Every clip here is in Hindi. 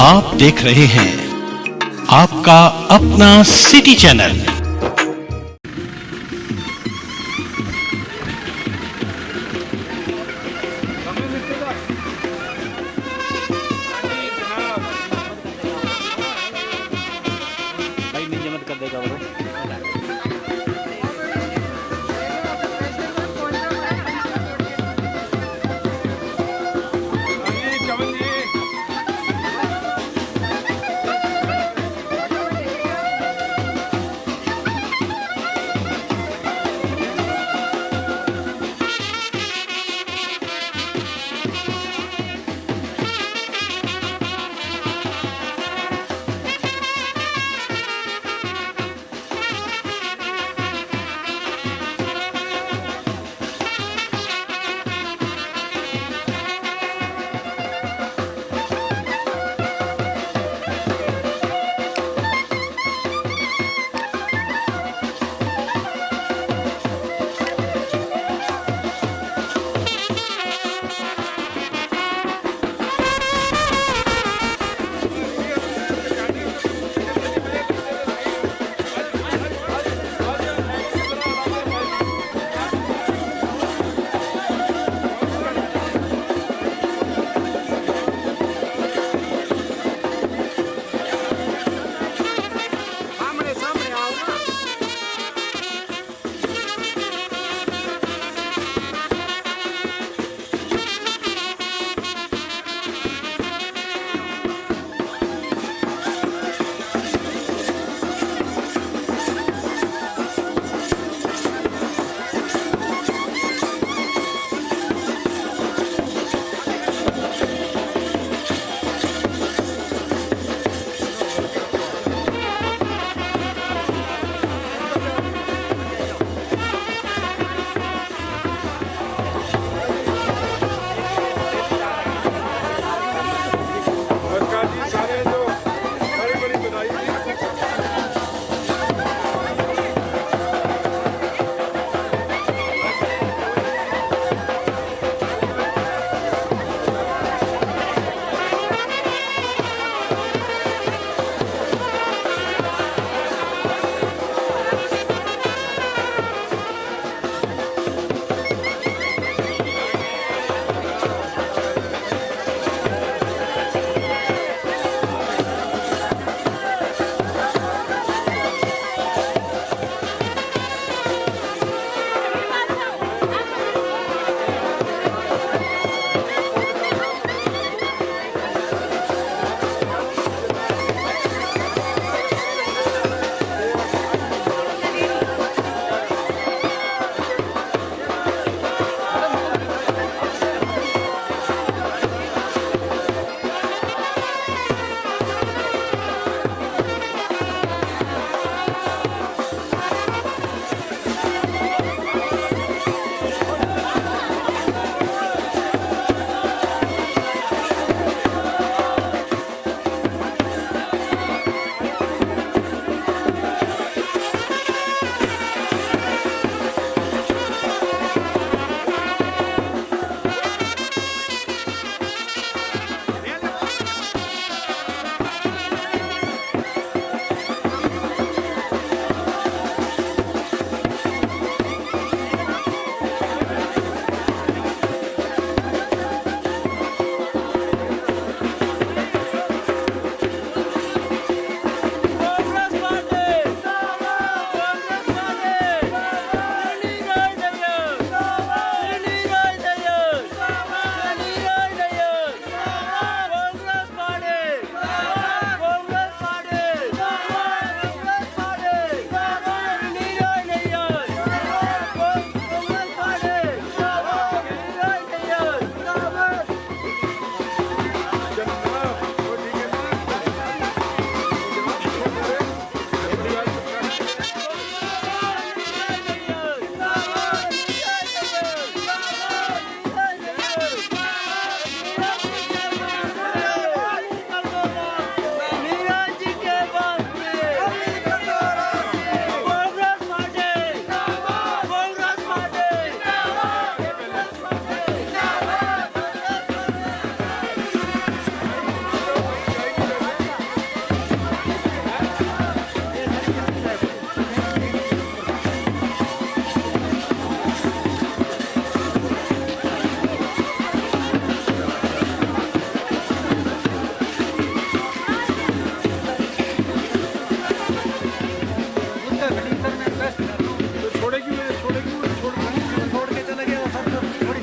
आप देख रहे हैं आपका अपना सिटी चैनल।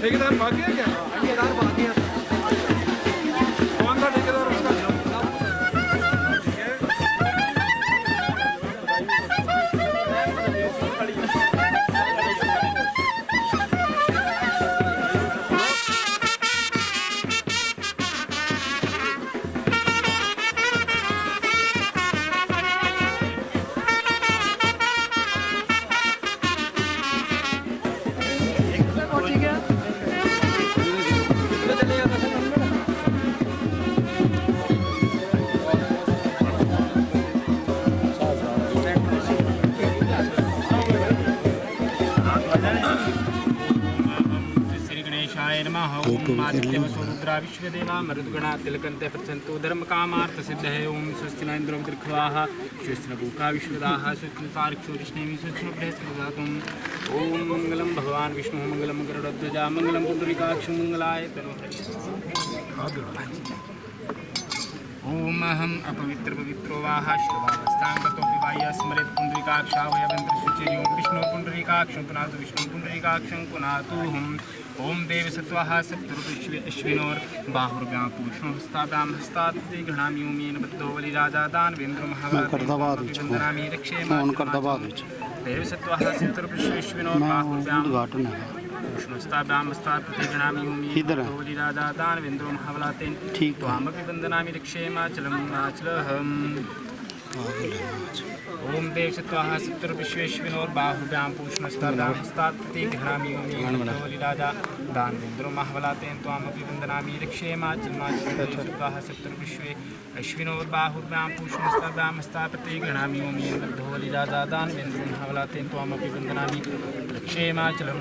ठेकेदार भाग गया क्या? ठेकेदार भाग गया। कौन था ठेकेदार उसका? रुद्रा विश्वदेवा मरुद्गणा तिलकन्ते प्रसन्तो धर्म कामार्थ सिद्ध है। ओम स्वस्ति न इंद्रो दीर्घवाः स्वस्ति न भूखा विश्वदाः स्वस्ति न तार्क्ष्यो रिष्णेमि स्वस्ति न बृहस्पतिर्दधातुम्। ओम मंगलम भगवान विष्णु मंगलम गरुडध्वजा मंगलम पुंडरीकाक्षं मंगलाय तनोहरि। ओम अहम अपवित्र पवित्रो वाह श्रवावस्थांगतोऽपि बाह्य स्मरेत पुंडरीकाक्षावयवन्त्रशुचिर्यो विष्णु पुंडरीकाक्षं पुनातु विष्णु पुंडरीकाक्षं पुनातु हम। ओम देव सत्वाः सप्तऋतुष्विनोर्बाहुर्भ्यां पूष्णो हस्ताभ्यां हस्तात् गृह्णामि ओमेन बद्धो बलिराजा दानवेन्द्रो महावन्दनामि रक्षे देव सत्वाः सप्तऋतुष्विनोर्बाहुर्भ्यां पूष्णो हस्ताभ्यां हस्तात् गृह्णामि ओमेन बद्धो बलिराजा दानवेन्द्रो महाबलातेन त्वामपि वन्दनामि रक्षे माचलम्। ओम देव सत्वाः सप्तऋतुष्विनोर्बाहुर्भ्यां पूष्णस्ताभ्यां हस्तात् गृह्णामि ओमेन बद्धो बलिराजा दानवेन्द्रो महाबलातेन त्वामपि वन्दनामि रक्षे माचलम्। सप्तऋतुष्विनोर्बाहुर्भ्यां पूष्णस्ताभ्यां हस्तात् गृह्णामि ओमेन बद्धो बलिराजा दानवेन्द्रो महाबलातेन त्वामपि वन्दनामि रक्षे माचलम्।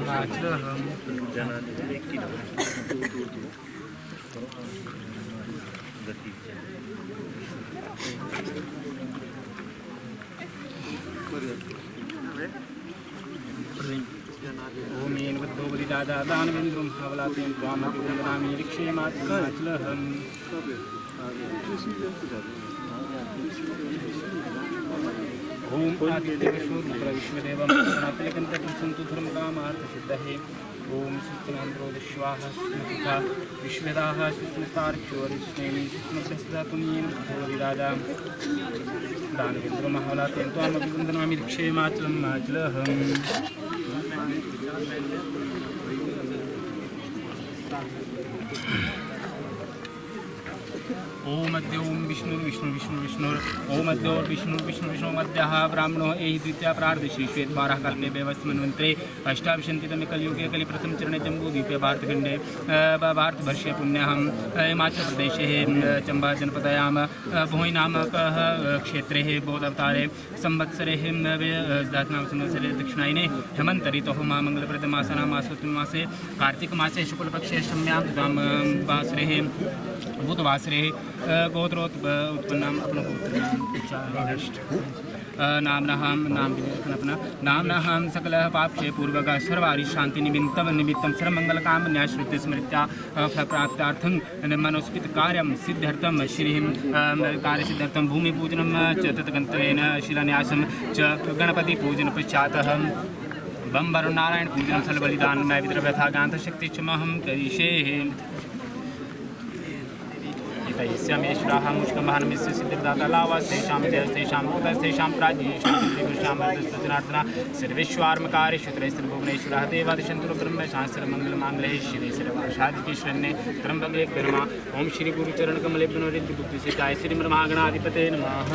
ओमेन बद्धो बलिराजा दानवेन्द्रो महाबलातेन त्वामपि वन्दनामि रक्षे माचलम्। ओम आदित्य विश्वदेव तिलकन्ते प्रसन्तो धर्म कामार्थ सिद्धये। ओम स्वस्तिनान्द्रो दिश्वाः स्वस्तिनखा विश्वदाः स्वस्तिनस्तार्क्ष्यो रिष्णेमि स्वस्तिनप्रसदातुमीन बद्धो बलिराजा दानवेन्द्रो महाबलातेन त्वामपि वन्दनामि रक्षे माचलम्। ओम अद्य ओम विष्णु विष्णु विष्णु विष्णु ओम अद्य विष्णु विष्णु विष्णु मध्यः ब्राह्मणो एहि द्वितीया प्रार्ध श्री श्वेत 12 कल्पे व्यवस्थमन्वन्तरे अष्टाविंशतितमे कलियुगे कलिप्रथम चरणे जम्बूद्वीपे भारतखण्डे भारतवर्षे पुण्यहं हिमाचल प्रदेशे चम्बा जनपदयां भोई नामकः क्षेत्रे बौद्धावतारे संवत्सरे संवत्सरे दक्षिणायने हेमन्त ऋतोः महामङ्गलप्रदमासनां मासोत्तममासे कार्तिकमासे शुक्लपक्षे अष्टम्यां तदां वासरे बुधवासरे गोत्रोत्पन्नाम अपना नाम सकल पापक्षे पूर्वक सर्वारि शांति निमित्तं सर्वमंगलकामन्याश्रित्य स्मृत्या फलप्राप्त्यार्थं मनोस्पित कार्यं सिद्ध्यर्थं श्रीं कार्यसिद्ध्यर्थं भूमिपूजनं च तत्कन्तरेण शिलान्यासं च गणपति पूजन पश्चात् बम वरुणारायण पूजनं सलबलिदान नैवेद्यव्यथागान्धशक्ति च महं करिष्ये। तैस्यामेश्वराः मुष्कमहानमिस्य सिद्धिर्दाता लावास्तेषां देवस्तेषां भूतस्तेषां प्राज्ञेषां श्रीकृष्णां जनार्दना सर्वेश्वार्मकारेषु त्रयस्त्रिभुवनेश्वरः देवादिशन्तु ब्रह्मशास्त्रमङ्गलमाङ्गले शिवे सर्वासादिके शरण्ये त्र्यम्बके गौरी ओम श्री गुरुचरणकमलेभ्यो नमः। श्रीमन्महागणाधिपते नमः।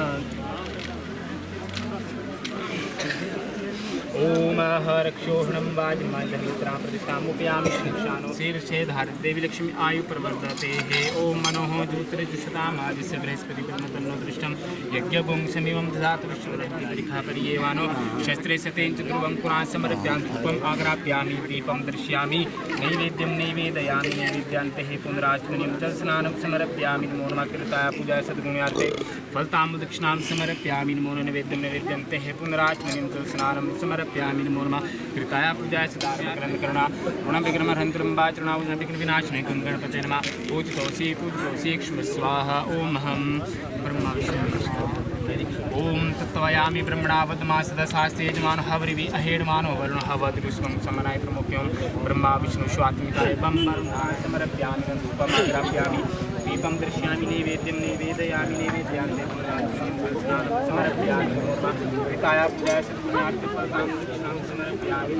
ओम हरक्षोहणं वाजमाजमित्रां प्रतिष्ठामुपयामि श्रीशानो शीर्षे धारित देवी लक्ष्मी आयु प्रवर्धते हे। ओम मनोः जुत्रजुषतामादिस्य बृहस्पति ब्रह्मतन्नो दृष्टं यज्ञपुंसमिवं दधातु विश्वरहिखापरियेवानो शस्त्रे सतेन च ध्रुवं पुराण समर्प्यां धूपम् आग्राप्यामि दीपं दर्शयामि नैवेद्यं निवेदयामि नैवेद्यान्ते पुनराचमनीं जलस्नानं समर्प्यामि नमो नमः कृताय पूजाय सद्गुण्यार्थे फलताम्बुदक्षिणां समर्प्यामि नमो नैवेद्यं नैवेद्यन्ते पुनराचमनीं जलस्नानं समर्प्यामि नमो नमः कृताय पूजाय सदाग्रहकरणा ऋणं विग्रहहन्त्रं वाचरणावनं विघ्नविनाशने गणपतये नमः। पूजितोऽसि पूजितोऽसि स्वाहा। ओम अहं ब्रह्मा विष्णु ओम तत्वयामि ब्रह्मणा वदमा सदसास्ते यजमान हवरिवि अहेडमानो वरुण हवद्विष्णुं समनाय प्रमुख्यं ब्रह्मा विष्णु स्वात्मिकाय बम समर्पयामि धूपं समर्पयामि दीपं दृश्यामि नैवेद्यं निवेदयामि नैवेद्यान्ते समर्पयामि पिताय पूजाय सत्पुण्यार्थिफलतां दक्षिणां समर्पयामि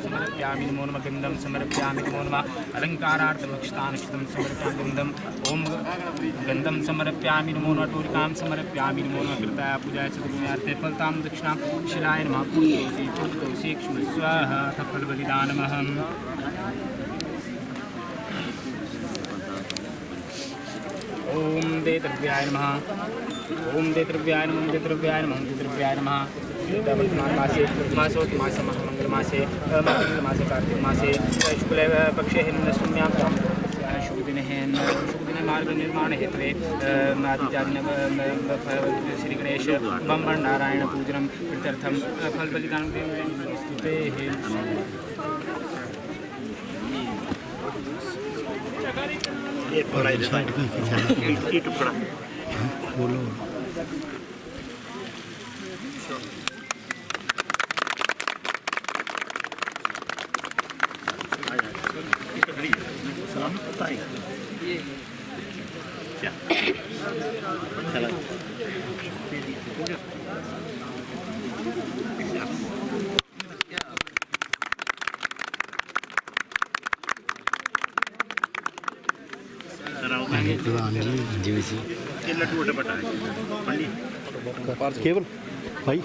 समर्पयामि नमो नमः गन्धं समर्पयामि नमो नमः अलङ्कारार्थमक्षतानक्षतं समर्पयामि गन्धं ओम गन्धं समर्पयामि नमो नमः टूरिकां समर्पयामि नमो नमः कृताय पूजाय सत्पुण्यार्थे फलतां दक्षिणां शिलाय नमः पूजोषि स्वाहा फलबलिदानमहम् ओम दे द्रव्याय नमः ओम दे द्रव्याय नमः दे द्रव्याय नमः दे द्रव्याय नमः वर्तमान मासे मासोत मास मंगल मासे मासे कार्तिक मासे शुक्ल पक्षे हिन्दुष्म्यां शुभ दिन है शुभ दिन मार्ग निर्माण हेतु श्री गणेश बम नारायण पूजनम प्रीत्यर्थम फल बलिदान स्तुते बोलो केवल भाई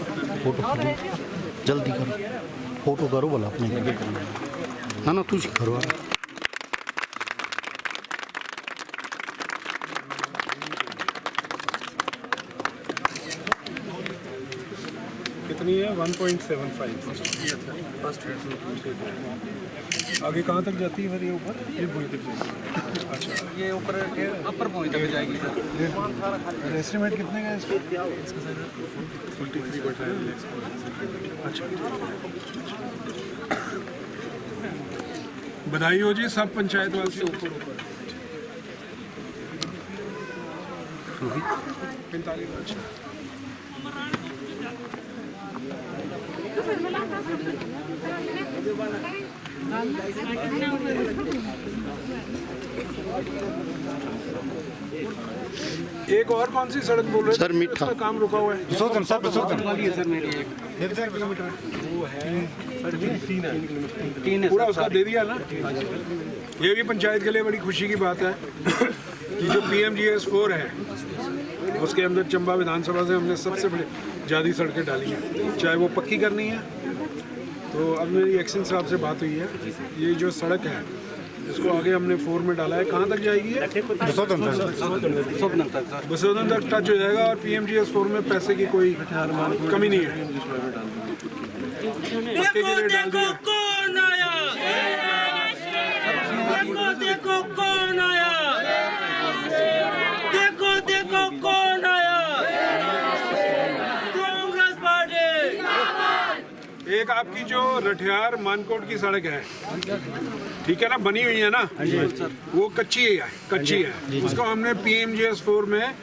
फोटो जल्दी करो फोटो करो बोला अपने ना ना तुझ करो कितनी है 1.75 फर्स्ट आगे कहाँ तक जाती है फिर ये ऊपर ये पूरी तक जाती है अच्छा ये ऊपर अपर पॉइंट तक जाएगी सर एस्टिमेट कितने का है इसका सर 43 बैठा है अच्छा बधाई हो जी सब पंचायत वाले ऊपर 45 अच्छा एक और कौन सी सड़क बोल रहे हैं सर मीठा काम रुका हुआ है सर मेरी एक 1.5 किलोमीटर वो है 3 पूरा उसका दे दिया ना ये भी पंचायत के लिए बड़ी खुशी की बात है कि जो PMGS4 है उसके अंदर चंबा विधानसभा से हमने सबसे बड़ी ज़्यादा सड़कें डाली हैं चाहे वो पक्की करनी है तो अब मेरी एक्शन साहब से बात हुई है ये जो सड़क है इसको आगे हमने 4 में डाला है कहाँ तक जाएगी बसोदन तक टच हो जाएगा और PMGS4 में पैसे की कोई कमी नहीं है पक्के के लिए डाल दिया देखो कौन आया देखो देखो कौन आया कांग्रेस पार्टी एक आपकी जो रठियार मानकोट की सड़क है ठीक है ना बनी हुई है ना वो कच्ची है उसको हमने PMGS4 में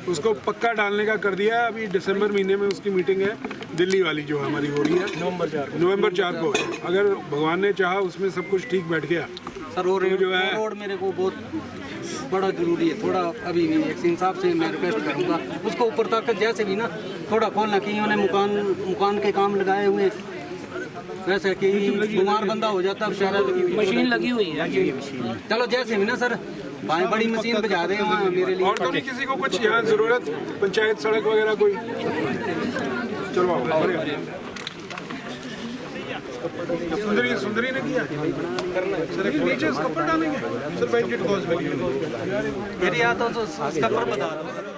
उसको पक्का डालने का कर दिया अभी दिसंबर महीने में उसकी मीटिंग है दिल्ली वाली जो हमारी हो रही है नवंबर 4 को अगर भगवान ने चाहा उसमें सब कुछ ठीक बैठ गया सर वो जो है रोड मेरे को बहुत बड़ा जरूरी है थोड़ा अभी भी एक इंसाफ से मैं रिक्वेस्ट करूँगा उसको ऊपर तक जैसे भी ना थोड़ा खोलना कि उन्होंने मकान के काम लगाए हुए वैसे कि बीमार बंदा हो जाता मशीन लगी हुई है चलो जैसे भी ना सर बड़ी मशीन बजा दें वहाँ मेरे लिए और तो नहीं किसी को कुछ यहाँ जरूरत पंचायत सड़क वगैरह कोई चलो सुंदरी ने किया सर नीचे स्कपर डालेंगे सर बैंकेट कॉज मेरे यहाँ तो स्कपर बता रहा हूँ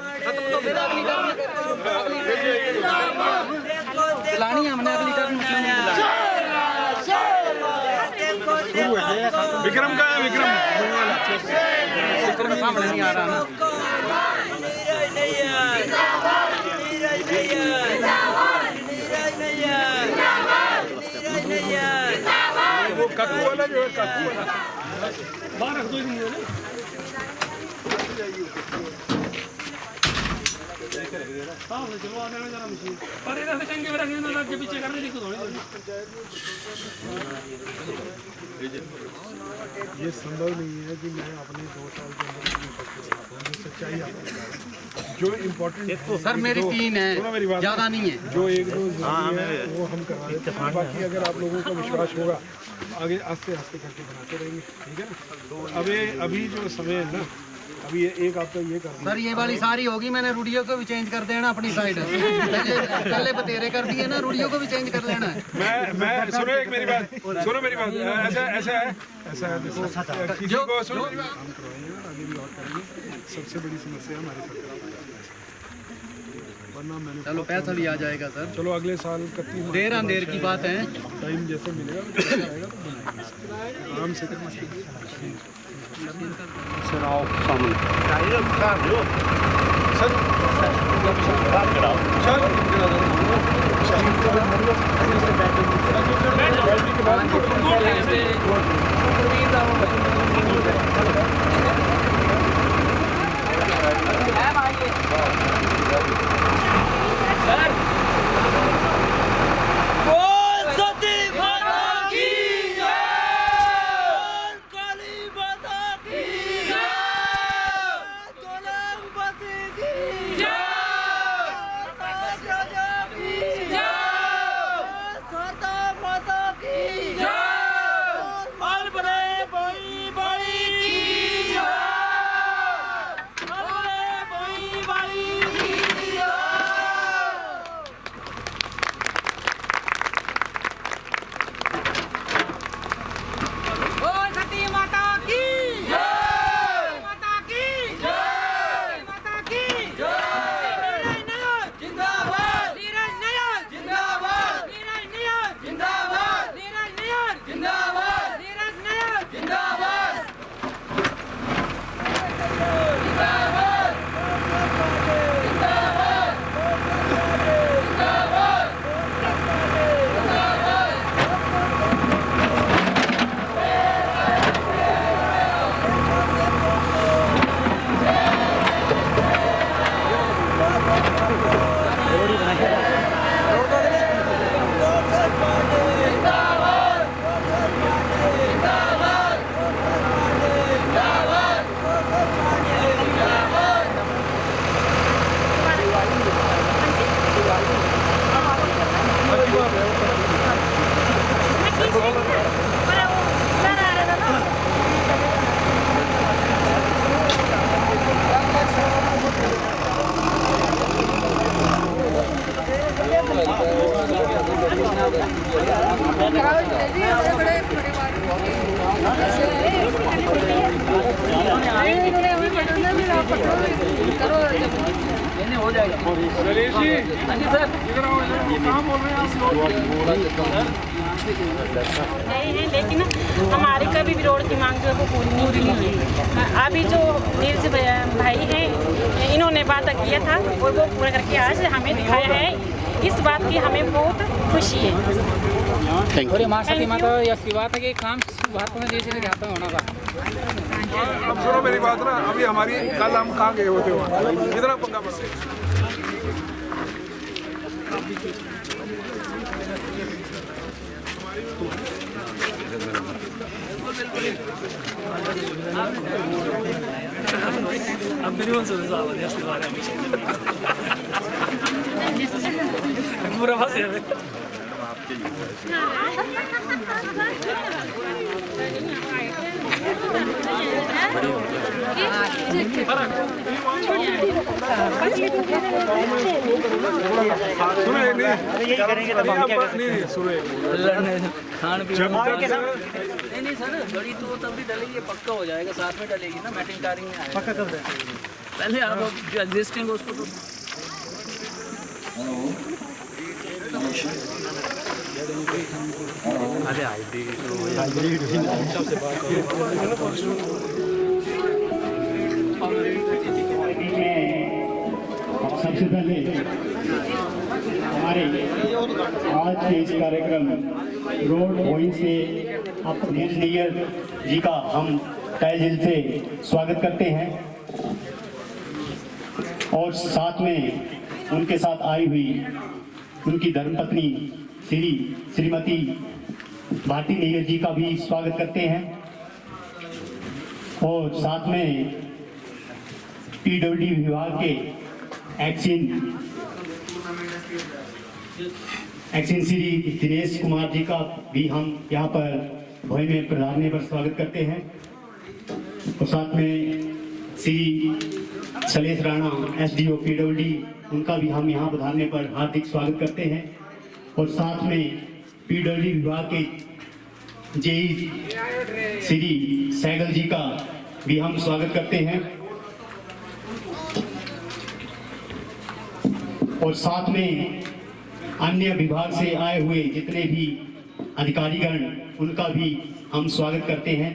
लानी है हमने अगली टर्म विक्रम का है विक्रम सामने नहीं आ रहा ना वो कक्कू वाला जो है कक्कू वाला बाहर रख दो ये संभव नहीं है कि मैं अपने 2 साल के अंदर अपनी फैक्ट्री बनाता हूँ। जो सच्चाई आपको बता रहा हूँ। जो इम्पोर्टेंट सर मेरी 3 है, ज़्यादा नहीं है। जो 1-2 जरूरी है वो हम करवा देते हैं। बाकी अगर आप लोगों का विश्वास होगा आगे आस्ते आस्ते करके बनाते रहेंगे, ठीक है ना। अभी जो समय है ना, अभी एक हफ्ता ये कर सर ये वाली सारी होगी, मैंने रूढ़ियों को भी चेंज कर देना अपनी साइड। पहले बतेरे कर दिए ना, रूढ़ियों को भी चेंज कर लेना है। मैं सुनो मेरी बात ऐसा है किसी को सुनो, हम करवाएंगे और आगे भी और करेंगे। सबसे बड़ी समस्या हमारे सरकार वरना मैंने चलो पैसा भी आ जाएगा सर। चलो अगले साल 31 देर अंधेर की बात है, टाइम जैसे मिलेगा तो आएगा तो बनाएंगे आराम से नहीं है, लेकिन हमारी कभी भी रोड की मांग जो है वो पूरी नहीं है। अभी जो नीरज भाई हैं, इन्होंने वादा किया था और वो पूरा करके आज हमें दिखाया है। इस बात की हमें बहुत खुशी है। और माँ सती माता यह बात है कि काम भारत में जैसे जाता होना था। अब सुनो मेरी बात ना, अभी हमारी कल हम कहाँ गए होते वहाँ कितना पंगा बस पूरा बस नहीं सर, गड़ी तो तभी डलेगी, पक्का हो जाएगा, साथ में डलेगी ना, मैटिंग टारिंग में आएगा। पक्का कब पहले आप जो एग्जिस्टिंग हो उसको तो सबसे पहले हमारे आज के इस कार्यक्रम रोड वॉइस से अपने इंजीनियर जी का हम तहे दिल से स्वागत करते हैं। और साथ में उनके साथ आई हुई उनकी धर्मपत्नी श्रीमती भारती नैयर जी का भी स्वागत करते हैं। और साथ में पीडब्ल्यूडी विभाग के एक्सिन श्री दिनेश कुमार जी का भी हम यहाँ पर भोई में पधारने पर स्वागत करते हैं। और साथ में श्री शैलेश राणा SDO पीडब्ल्यूडी, उनका भी हम यहाँ पधारने पर हार्दिक स्वागत करते हैं। और साथ में पीडब्ल्यूडी विभाग के JE श्री सैगल जी का भी हम स्वागत करते हैं। और साथ में अन्य विभाग से आए हुए जितने भी अधिकारीगण, उनका भी हम स्वागत करते हैं।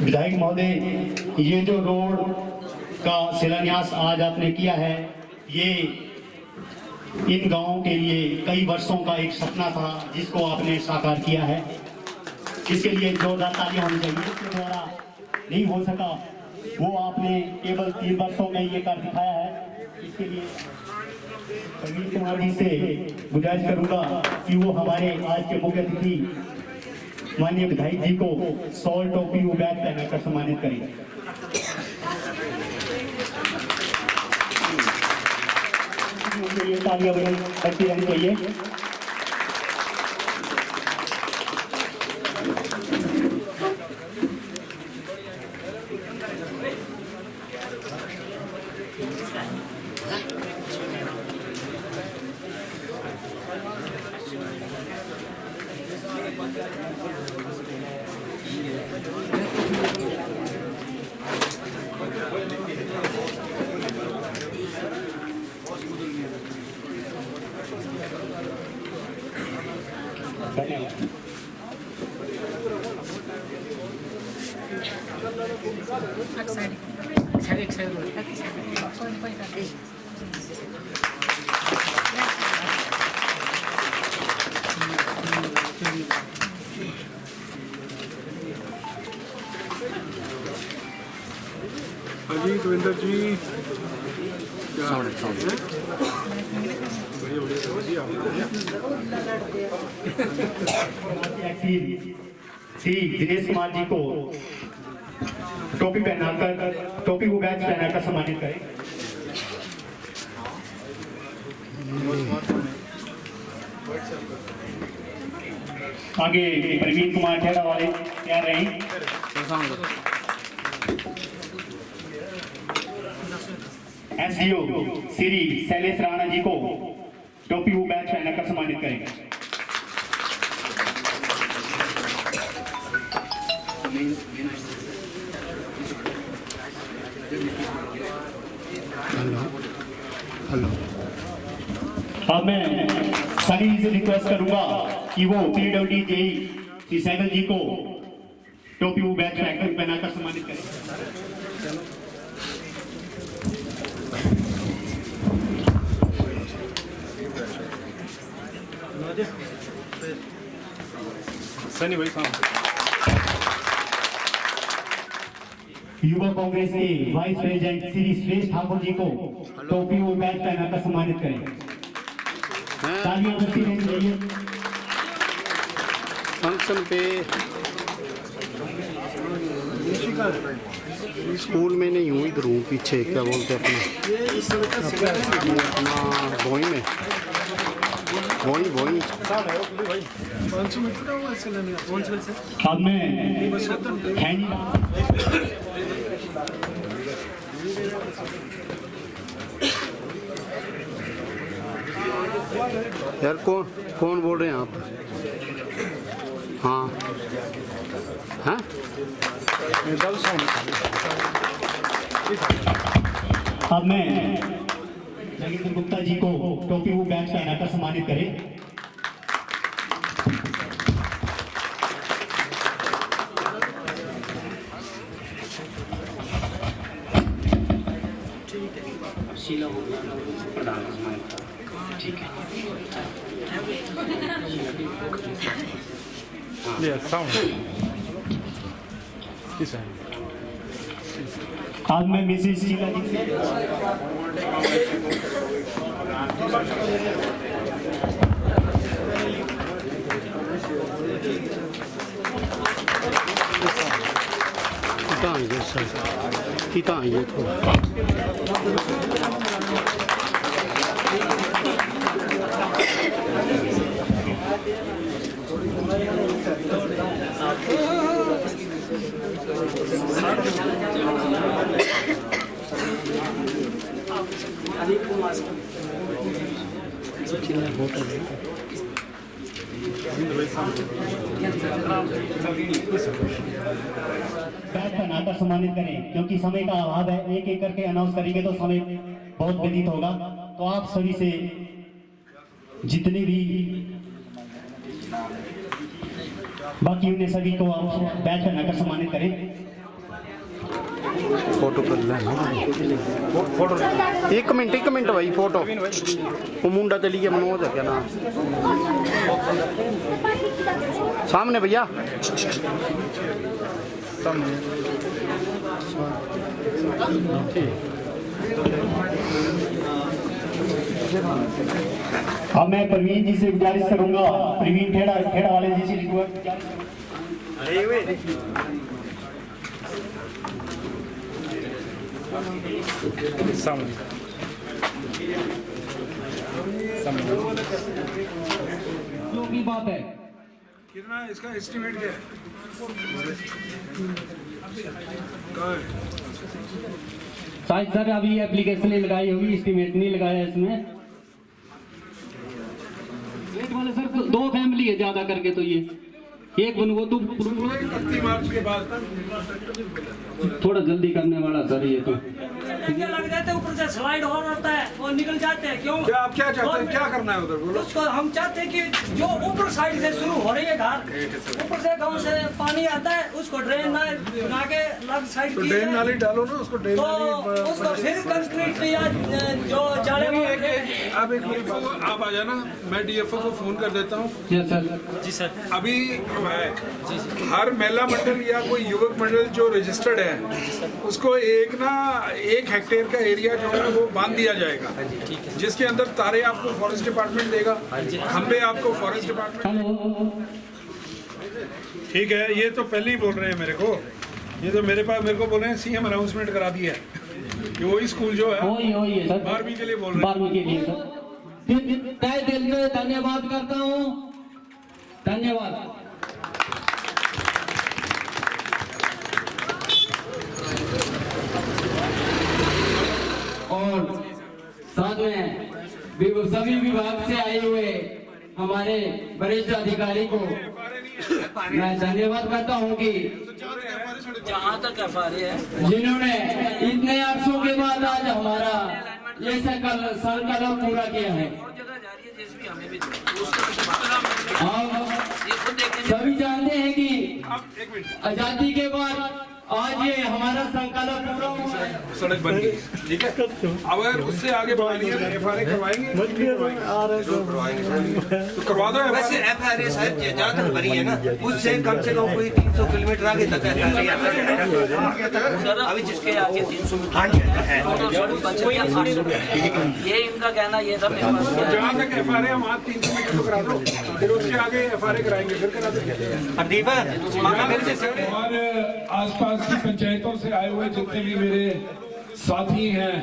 विधायक महोदय, ये जो रोड का शिलान्यास आज आपने किया है, ये इन गांवों के लिए कई वर्षों का एक सपना था जिसको आपने साकार किया है। इसके लिए जोरदार तालियां होनी चाहिए। इसके द्वारा नहीं हो सका वो आपने केवल 3 वर्षों में ये कर दिखाया है। इसके लिए प्रवीण कुमार जी से गुजारिश करूंगा कि वो हमारे आज के मुख्य अतिथि माननीय विधायक जी को शॉल, टोपी व बैग पहनाकर सम्मानित करें। ये तालियां बजती रहनी चाहिए। अजी देवेंद्र जी, श्री दिनेश कुमार जी को टोपी पहनाकर, टोपी को बैच पहनाकर सम्मानित करें। आगे प्रवीण कुमार ठेड़ा वाले तैयार रहें। SDO श्री शैलेश राणा जी को टोपी व बैच पहनाकर सम्मानित करें। हेलो। अब मैं सनी से रिक्वेस्ट करूंगा कि वो पीडब्ल्यूडी JE श्री सैगल जी को टोपी व बैच पहनाकर सम्मानित करें। सनी भाई युवा कांग्रेस के वाइस प्रेसिडेंट श्री सुरेश ठाकुर जी को टोपी और बैच पहनाकर सम्मानित करें। तालियां बजती रहनी चाहिए। फंक्शन पे स्कूल में नहीं हूँ, इधर हूँ पीछे, क्या बोलते हैं अपना भोई में, भोई। अब मैं यार कौन बोल रहे हैं आप? हाँ हाँ, अब मैं जगदीश गुप्ता जी को टोपी व बैच पहनाकर सम्मानित करें। ठीक है। आज मैं मिसेस शीला जी से कितना ये थोड़ा बैच का नाता सम्मानित करें, क्योंकि समय का अभाव है। एक एक करके अनाउंस करेंगे तो समय बहुत व्यतीत होगा। तो आप सभी से जितने भी बाकी उन्हें सभी को आप बैच का नाता सम्मानित करें। फोटो कर लेना। फोटो एक मिनट भाई, फोटो वो मुंडा चली गया, मनोज है क्या नाम, सामने भैया सामने। अब मैं प्रवीण जी से गुजारिश करूंगा, प्रवीण खेड़ा वाले जी से रिक्वेस्ट। की बात है, कितना इसका एस्टिमेट क्या है? कहाँ है? शायद सर अभी एप्लीकेशन नहीं लगाई होगी, एस्टिमेट नहीं लगाया इसमें। एक वाले सर 2 फैमिली है ज्यादा करके, तो ये एक बन वो तो 31 मार्च के बाद थोड़ा जल्दी करने वाला सर ये तो। लग जाते ऊपर से स्लाइड और होता है और निकल जाते हैं। क्यों? क्या आप क्या चाहते हैं, क्या करना है उधर बोलो? उसको हम चाहते हैं कि जो ऊपर साइड से शुरू हो रही है घर, ऊपर से गांव से पानी आता है, उसको ड्रेन बना के अलग साइड तो की ड्रेन नाली डालो ना, उसको ड्रेन तो नाली उसको फिर कंक्रीट या जो जाले आप एक मिनट आप आ जाना, मैं डीएफओ को फोन कर देता हूँ। जी सर। अभी हर महिला मंडल या कोई युवक मंडल जो रजिस्टर्ड है उसको एक हेक्टेयर का एरिया जो है वो बांध दिया जाएगा, जिसके अंदर तारे आपको फॉरेस्ट डिपार्टमेंट देगा, खंबे आपको फॉरेस्ट डिपार्टमेंट। ठीक है, ये तो पहले ही बोल रहे हैं मेरे को, ये तो मेरे को बोल रहे हैं सीएम अनाउंसमेंट करा दिया है कि वही स्कूल जो है वही सर 12वीं के लिए बोल रहे हैं। 12वीं के लिए सर तहे दिल से धन्यवाद करता हूँ, धन्यवाद। और साथ में सभी विभाग से आए हुए हमारे वरिष्ठ अधिकारी को मैं धन्यवाद करता हूं कि जहाँ तक एफआरए है जिन्होंने इतने अरसों के बाद आज हमारा ये संकल्प पूरा किया है। हम सभी जानते हैं कि आजादी के बाद आज ये हमारा संकल्प पूरा हुआ है। सड़क बन गई, ठीक है। अगर उससे आगे बढ़ानी है एफआरए करवाएंगे तो करवा दो। वैसे एफआरए साहब जहाँ तक भरी है ना, उससे कम से कम कोई 300 किलोमीटर आगे तक अभी जिसके आगे 300 ये इनका कहना ये था। जहाँ तक एफआरए हम 300 मीटर तो करा दो, फिर उसके आगे एफआरए कराएंगे, फिर करा देंगे। और आसपास की पंचायतों से आए हुए जितने भी मेरे साथी हैं,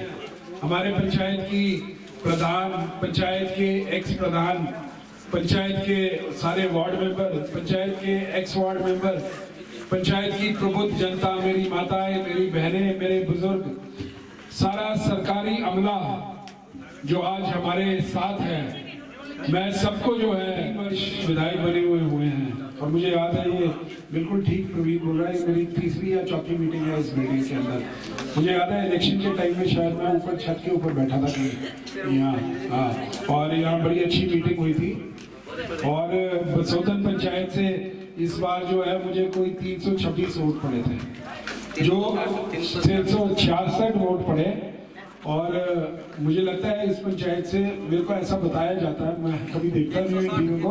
हमारे पंचायत की प्रधान, पंचायत के एक्स प्रधान, पंचायत के सारे वार्ड मेंबर, पंचायत के एक्स वार्ड मेंबर, पंचायत की प्रबुद्ध जनता, मेरी माताएं, मेरी बहनें, मेरे बुजुर्ग, सारा सरकारी अमला जो आज हमारे साथ है, मैं सबको जो है विधायक बने हुए हैं। और मुझे याद है, ये बिल्कुल ठीक प्रवीण बोल रहा है, मेरी 3री या 4थी मीटिंग है इस बिल्डिंग के अंदर। मुझे याद है इलेक्शन के टाइम में शायद मैं ऊपर छत के ऊपर बैठा था यहाँ, हाँ, और यहाँ बड़ी अच्छी मीटिंग हुई थी। और बसोदन पंचायत से इस बार जो है मुझे कोई 326 वोट पड़े थे, जो 366 वोट पड़े। और मुझे लगता है इस पंचायत से, मेरे को ऐसा बताया जाता है, मैं कभी देखता नहीं हूँ टीमों को,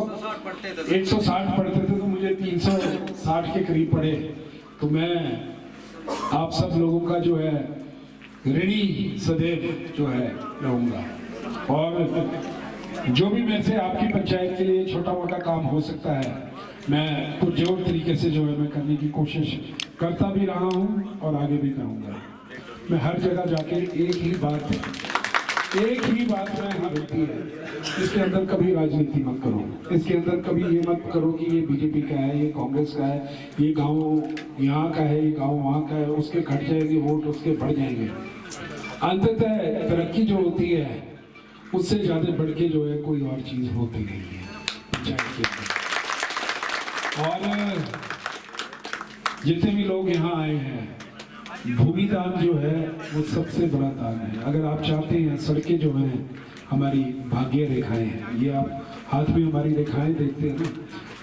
160 पढ़ते थे तो मुझे 360 के करीब पढ़े। तो मैं आप सब लोगों का जो है ऋणी सदैव जो है रहूंगा। और जो भी मेरे से आपकी पंचायत के लिए छोटा मोटा काम हो सकता है, मैं पुरजोर तरीके से जो है मैं करने की कोशिश करता भी रहा हूँ और आगे भी करूँगा। मैं हर जगह जाके एक ही बात मैं यहाँ रहती है, इसके अंदर कभी राजनीति मत करो, इसके अंदर कभी ये मत करो कि ये बीजेपी का है, ये कांग्रेस का है, ये गांव यहाँ का है, ये गांव वहाँ का है, उसके घट जाएंगे वोट, उसके बढ़ जाएंगे। अंततः तरक्की जो होती है उससे ज़्यादा बढ़ के जो है कोई और चीज़ होती नहीं है पंचायत के अंदर। और जितने भी लोग यहाँ आए हैं, भूमि दान जो है वो सबसे बड़ा दान है। अगर आप चाहते हैं, सड़कें जो हैं हमारी भाग्य रेखाएं हैं, ये आप हाथ में हमारी रेखाएं देखते हैं ना,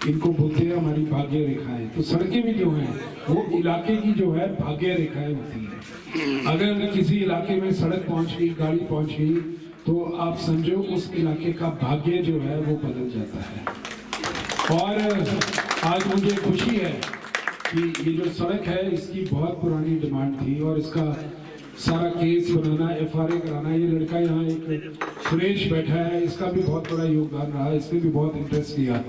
इनको बोलते हैं हमारी भाग्य रेखाएं। तो सड़कें भी जो हैं वो इलाके की जो है भाग्य रेखाएं होती हैं। अगर किसी इलाके में सड़क पहुंच गई, गाड़ी पहुंच गई, तो आप समझो उस इलाके का भाग्य जो है वो बदल जाता है। और आज मुझे खुशी है कि ये जो सड़क है इसकी बहुत पुरानी डिमांड थी और इसका सारा केस बनाना, FRA कराना, ये लड़का यहाँ एक सुरेश बैठा है, इसका भी बहुत बड़ा योगदान रहा, इसने भी बहुत इंटरेस्ट लिया,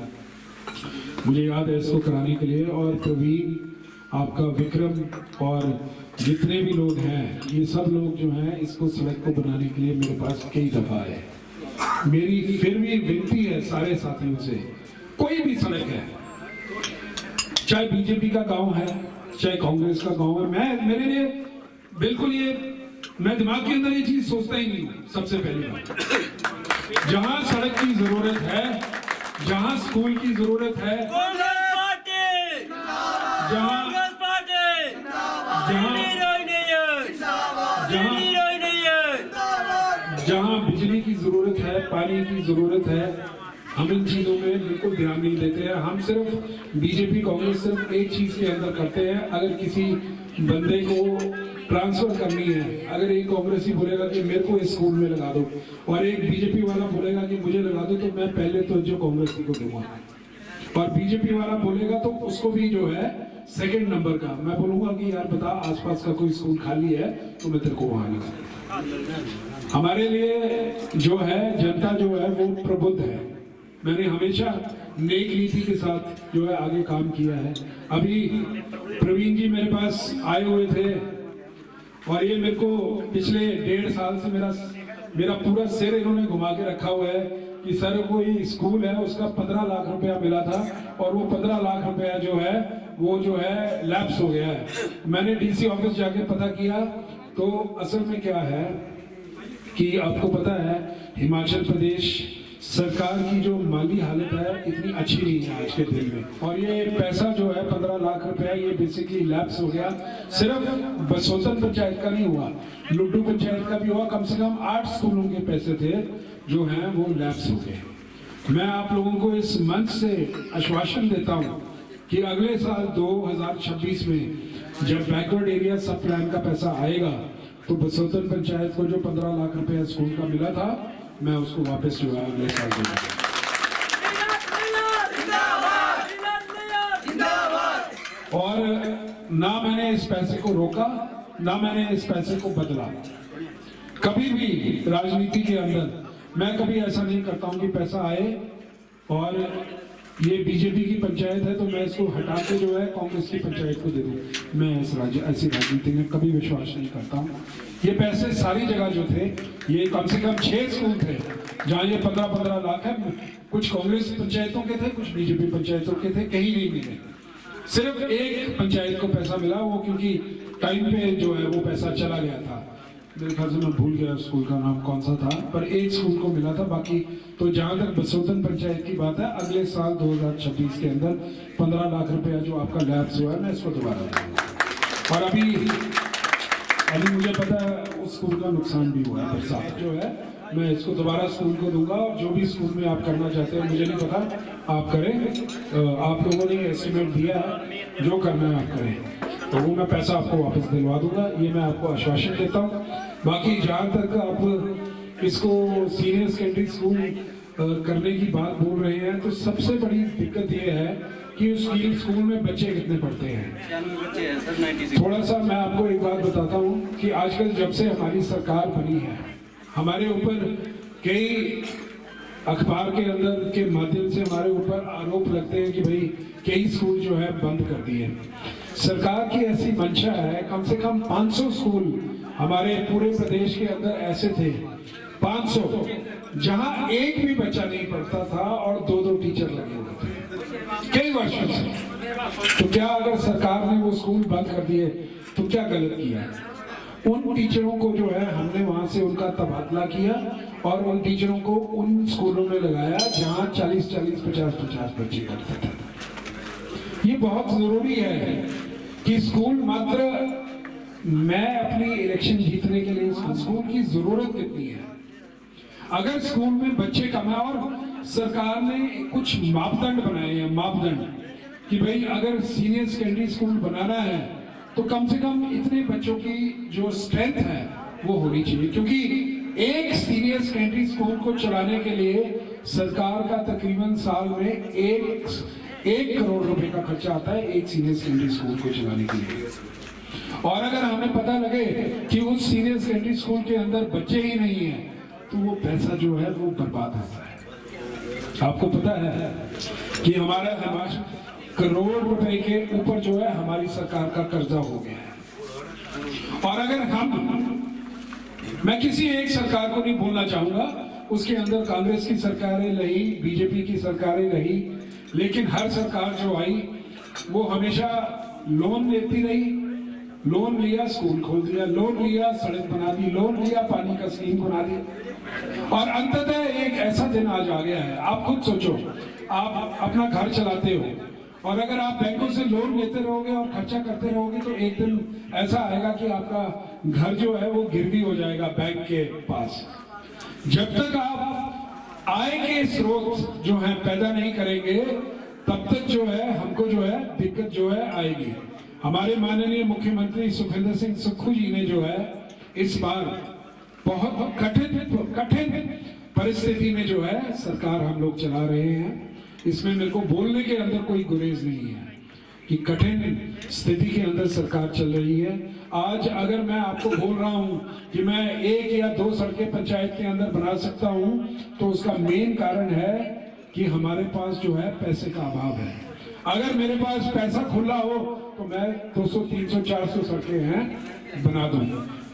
मुझे याद है इसको कराने के लिए। और प्रवीण, आपका विक्रम और जितने भी लोग हैं, ये सब लोग जो हैं इसको सड़क को बनाने के लिए मेरे पास कई दफ़ा आए। मेरी फिर भी विनती है सारे साथियों से, कोई भी सड़क है, चाहे बीजेपी का गांव है, चाहे कांग्रेस का गांव है, मेरे लिए बिल्कुल मैं दिमाग के अंदर ये चीज सोचता ही नहीं हूं। सबसे पहली बात, जहां सड़क की जरूरत है, जहां स्कूल की जरूरत है, जहां बिजली की जरूरत है, पानी की जरूरत है, हम इन चीजों में बिल्कुल ध्यान नहीं देते हैं। हम सिर्फ बीजेपी कांग्रेस सिर्फ एक चीज के अंदर करते हैं, अगर किसी बंदे को ट्रांसफर करनी है, अगर एक कांग्रेसी बोलेगा कि मेरे को इस स्कूल में लगा दो और एक बीजेपी वाला बोलेगा कि मुझे लगा दो, तो मैं पहले तो जो कांग्रेसी को दूंगा, और बीजेपी वाला बोलेगा तो उसको भी जो है सेकंड नंबर का मैं बोलूंगा कि यार बता आसपास का कोई स्कूल खाली है तो मैं तेरे को वहां लगा। हमारे लिए जो है जनता जो है वो प्रबुद्ध है। मैंने हमेशा नेक नीति के साथ जो है आगे काम किया है। अभी प्रवीण जी मेरे पास आए हुए थे और ये मेरे को पिछले 1.5 साल से मेरा पूरा सिर इन्होंने घुमा के रखा हुआ है कि सर कोई स्कूल है उसका 15 लाख रुपया मिला था और वो 15 लाख रुपया जो है वो जो है लैप्स हो गया है। मैंने DC ऑफिस जाके पता किया तो असल में क्या है कि आपको पता है हिमाचल प्रदेश सरकार की जो माली हालत है इतनी अच्छी नहीं है आज के दिन में, और ये पैसा जो है 15 लाख रुपया ये बेसिकली लैप्स हो गया। सिर्फ बसोतन पंचायत का नहीं हुआ, लुड्डू पंचायत का भी हुआ। कम से कम 8 स्कूलों के पैसे थे जो हैं वो लैप्स हो गए। मैं आप लोगों को इस मंच से आश्वासन देता हूँ कि अगले साल 2026 में जब बैकवर्ड एरिया सब प्लान का पैसा आएगा तो बसोतन पंचायत को जो 15 लाख रुपया स्कूल का मिला था मैं उसको वापस जो है अगले साल दूंगा। और ना मैंने इस पैसे को रोका, ना मैंने इस पैसे को बदला। कभी भी राजनीति के अंदर मैं कभी ऐसा नहीं करता हूं कि पैसा आए और ये बीजेपी की पंचायत है तो मैं इसको हटा के जो है कांग्रेस की पंचायत को दे दूं। मैं ऐसी राजनीति में कभी विश्वास नहीं करता हूं। ये पैसे सारी जगह जो थे, ये कम से कम 6 स्कूल थे जहां ये 15-15 लाख है। कुछ कांग्रेस पंचायतों के थे, कुछ बीजेपी पंचायतों के थे, कहीं नहीं मिले। सिर्फ एक पंचायत को पैसा मिला, वो क्योंकि टाइम पे जो है वो पैसा चला गया था। मेरे ख्याल से मैं भूल गया स्कूल का नाम कौन सा था, पर एक स्कूल को मिला था। बाकी तो जहां तक बसोतन पंचायत की बात है, अगले साल 2026 के अंदर 15 लाख रुपया जो आपका लैप्स हुआ है मैं इसको दोबारा दूंगा। और अभी मुझे पता है उस स्कूल का नुकसान भी हुआ है, बरसात जो है मैं इसको दोबारा स्कूल को दूंगा। और जो भी स्कूल में आप करना चाहते हैं मुझे नहीं पता, आप करें। आप लोगों ने एस्टिमेट दिया है, जो करना है आप करें, तो वो मैं पैसा आपको वापस दिलवा दूंगा, ये मैं आपको आश्वासन देता हूँ। बाकी जहाँ तक आप इसको सीनियर सेकेंडरी स्कूल करने की बात बोल रहे हैं, तो सबसे बड़ी दिक्कत ये है कि उस स्कूल में बच्चे कितने पढ़ते हैं। बच्चे हैं सर 96। थोड़ा सा मैं आपको एक बात बताता हूँ कि आजकल जब से हमारी सरकार बनी है, हमारे ऊपर कई अखबार के अंदर के माध्यम से हमारे ऊपर आरोप लगते हैं कि भाई कई स्कूल जो है बंद कर दिए। सरकार की ऐसी मंशा है, कम से कम 500 स्कूल हमारे पूरे प्रदेश के अंदर ऐसे थे, 500, जहां एक भी बच्चा नहीं पढ़ता था और 2-2 टीचर लगे हुए थे कई वर्षों से। तो क्या अगर सरकार ने वो स्कूल बंद कर दिए तो क्या गलत किया? उन टीचरों को जो है हमने वहां से उनका तबादला किया और उन टीचरों को उन स्कूलों में लगाया जहां 40-40, 50-50 बच्चे पढ़ते थे। ये बहुत जरूरी है कि स्कूल मात्र, मैं अपनी इलेक्शन जीतने के लिए स्कूल की जरूरत कितनी है। अगर स्कूल में बच्चे कम है, और सरकार ने कुछ मापदंड बनाए हैं, मापदंड कि भाई अगर सीनियर सेकेंडरी स्कूल बनाना है तो कम से कम इतने बच्चों की जो स्ट्रेंथ है वो होनी चाहिए, क्योंकि एक सीनियर सेकेंडरी स्कूल को चलाने के लिए सरकार का तकरीबन साल में 1 करोड़ रुपए का खर्चा आता है एक सीनियर सेकेंडरी स्कूल को चलाने के लिए। और अगर हमें पता लगे कि उस सीनियर सेकेंडरी स्कूल के अंदर बच्चे ही नहीं है तो वो पैसा जो है वो बर्बाद होता है। आपको पता है कि हमारा हिमाचल करोड़ रुपए के ऊपर जो है हमारी सरकार का कर्जा हो गया है। और अगर मैं किसी एक सरकार को नहीं बोलना चाहूंगा, उसके अंदर कांग्रेस की सरकारें रही, बीजेपी की सरकारें रही, लेकिन हर सरकार जो आई वो हमेशा लोन लेती रही। लोन लिया, स्कूल खोल दिया, लोन लिया, सड़क बना दी, लोन लिया, पानी का स्कीम बना दी, और अंततः एक ऐसा दिन आज आ गया है। आप खुद सोचो, आप अपना घर चलाते हो और अगर आप बैंकों से लोन लेते रहोगे और खर्चा करते रहोगे तो एक दिन ऐसा आएगा कि आपका घर जो है वो गिरवी हो जाएगा बैंक के पास। जब तक आप आय के स्रोत जो है पैदा नहीं करेंगे तब तक जो है हमको जो है दिक्कत जो है आएगी। हमारे माननीय मुख्यमंत्री सुखविंदर सिंह सुक्खू जी ने जो है इस बार बहुत कठिन परिस्थिति में जो है सरकार हम लोग चला रहे हैं। इसमें मेरे को बोलने के अंदर कोई गुरेज नहीं है कि कठिन स्थिति के अंदर सरकार चल रही है। आज अगर मैं आपको बोल रहा हूं कि मैं 1 या 2 सड़कें पंचायत के अंदर बना सकता हूं तो उसका मेन कारण है कि हमारे पास जो है पैसे का अभाव है। अगर मेरे पास पैसा खुला हो तो मैं 200, 300, 400 सड़कें हैं बना दूं,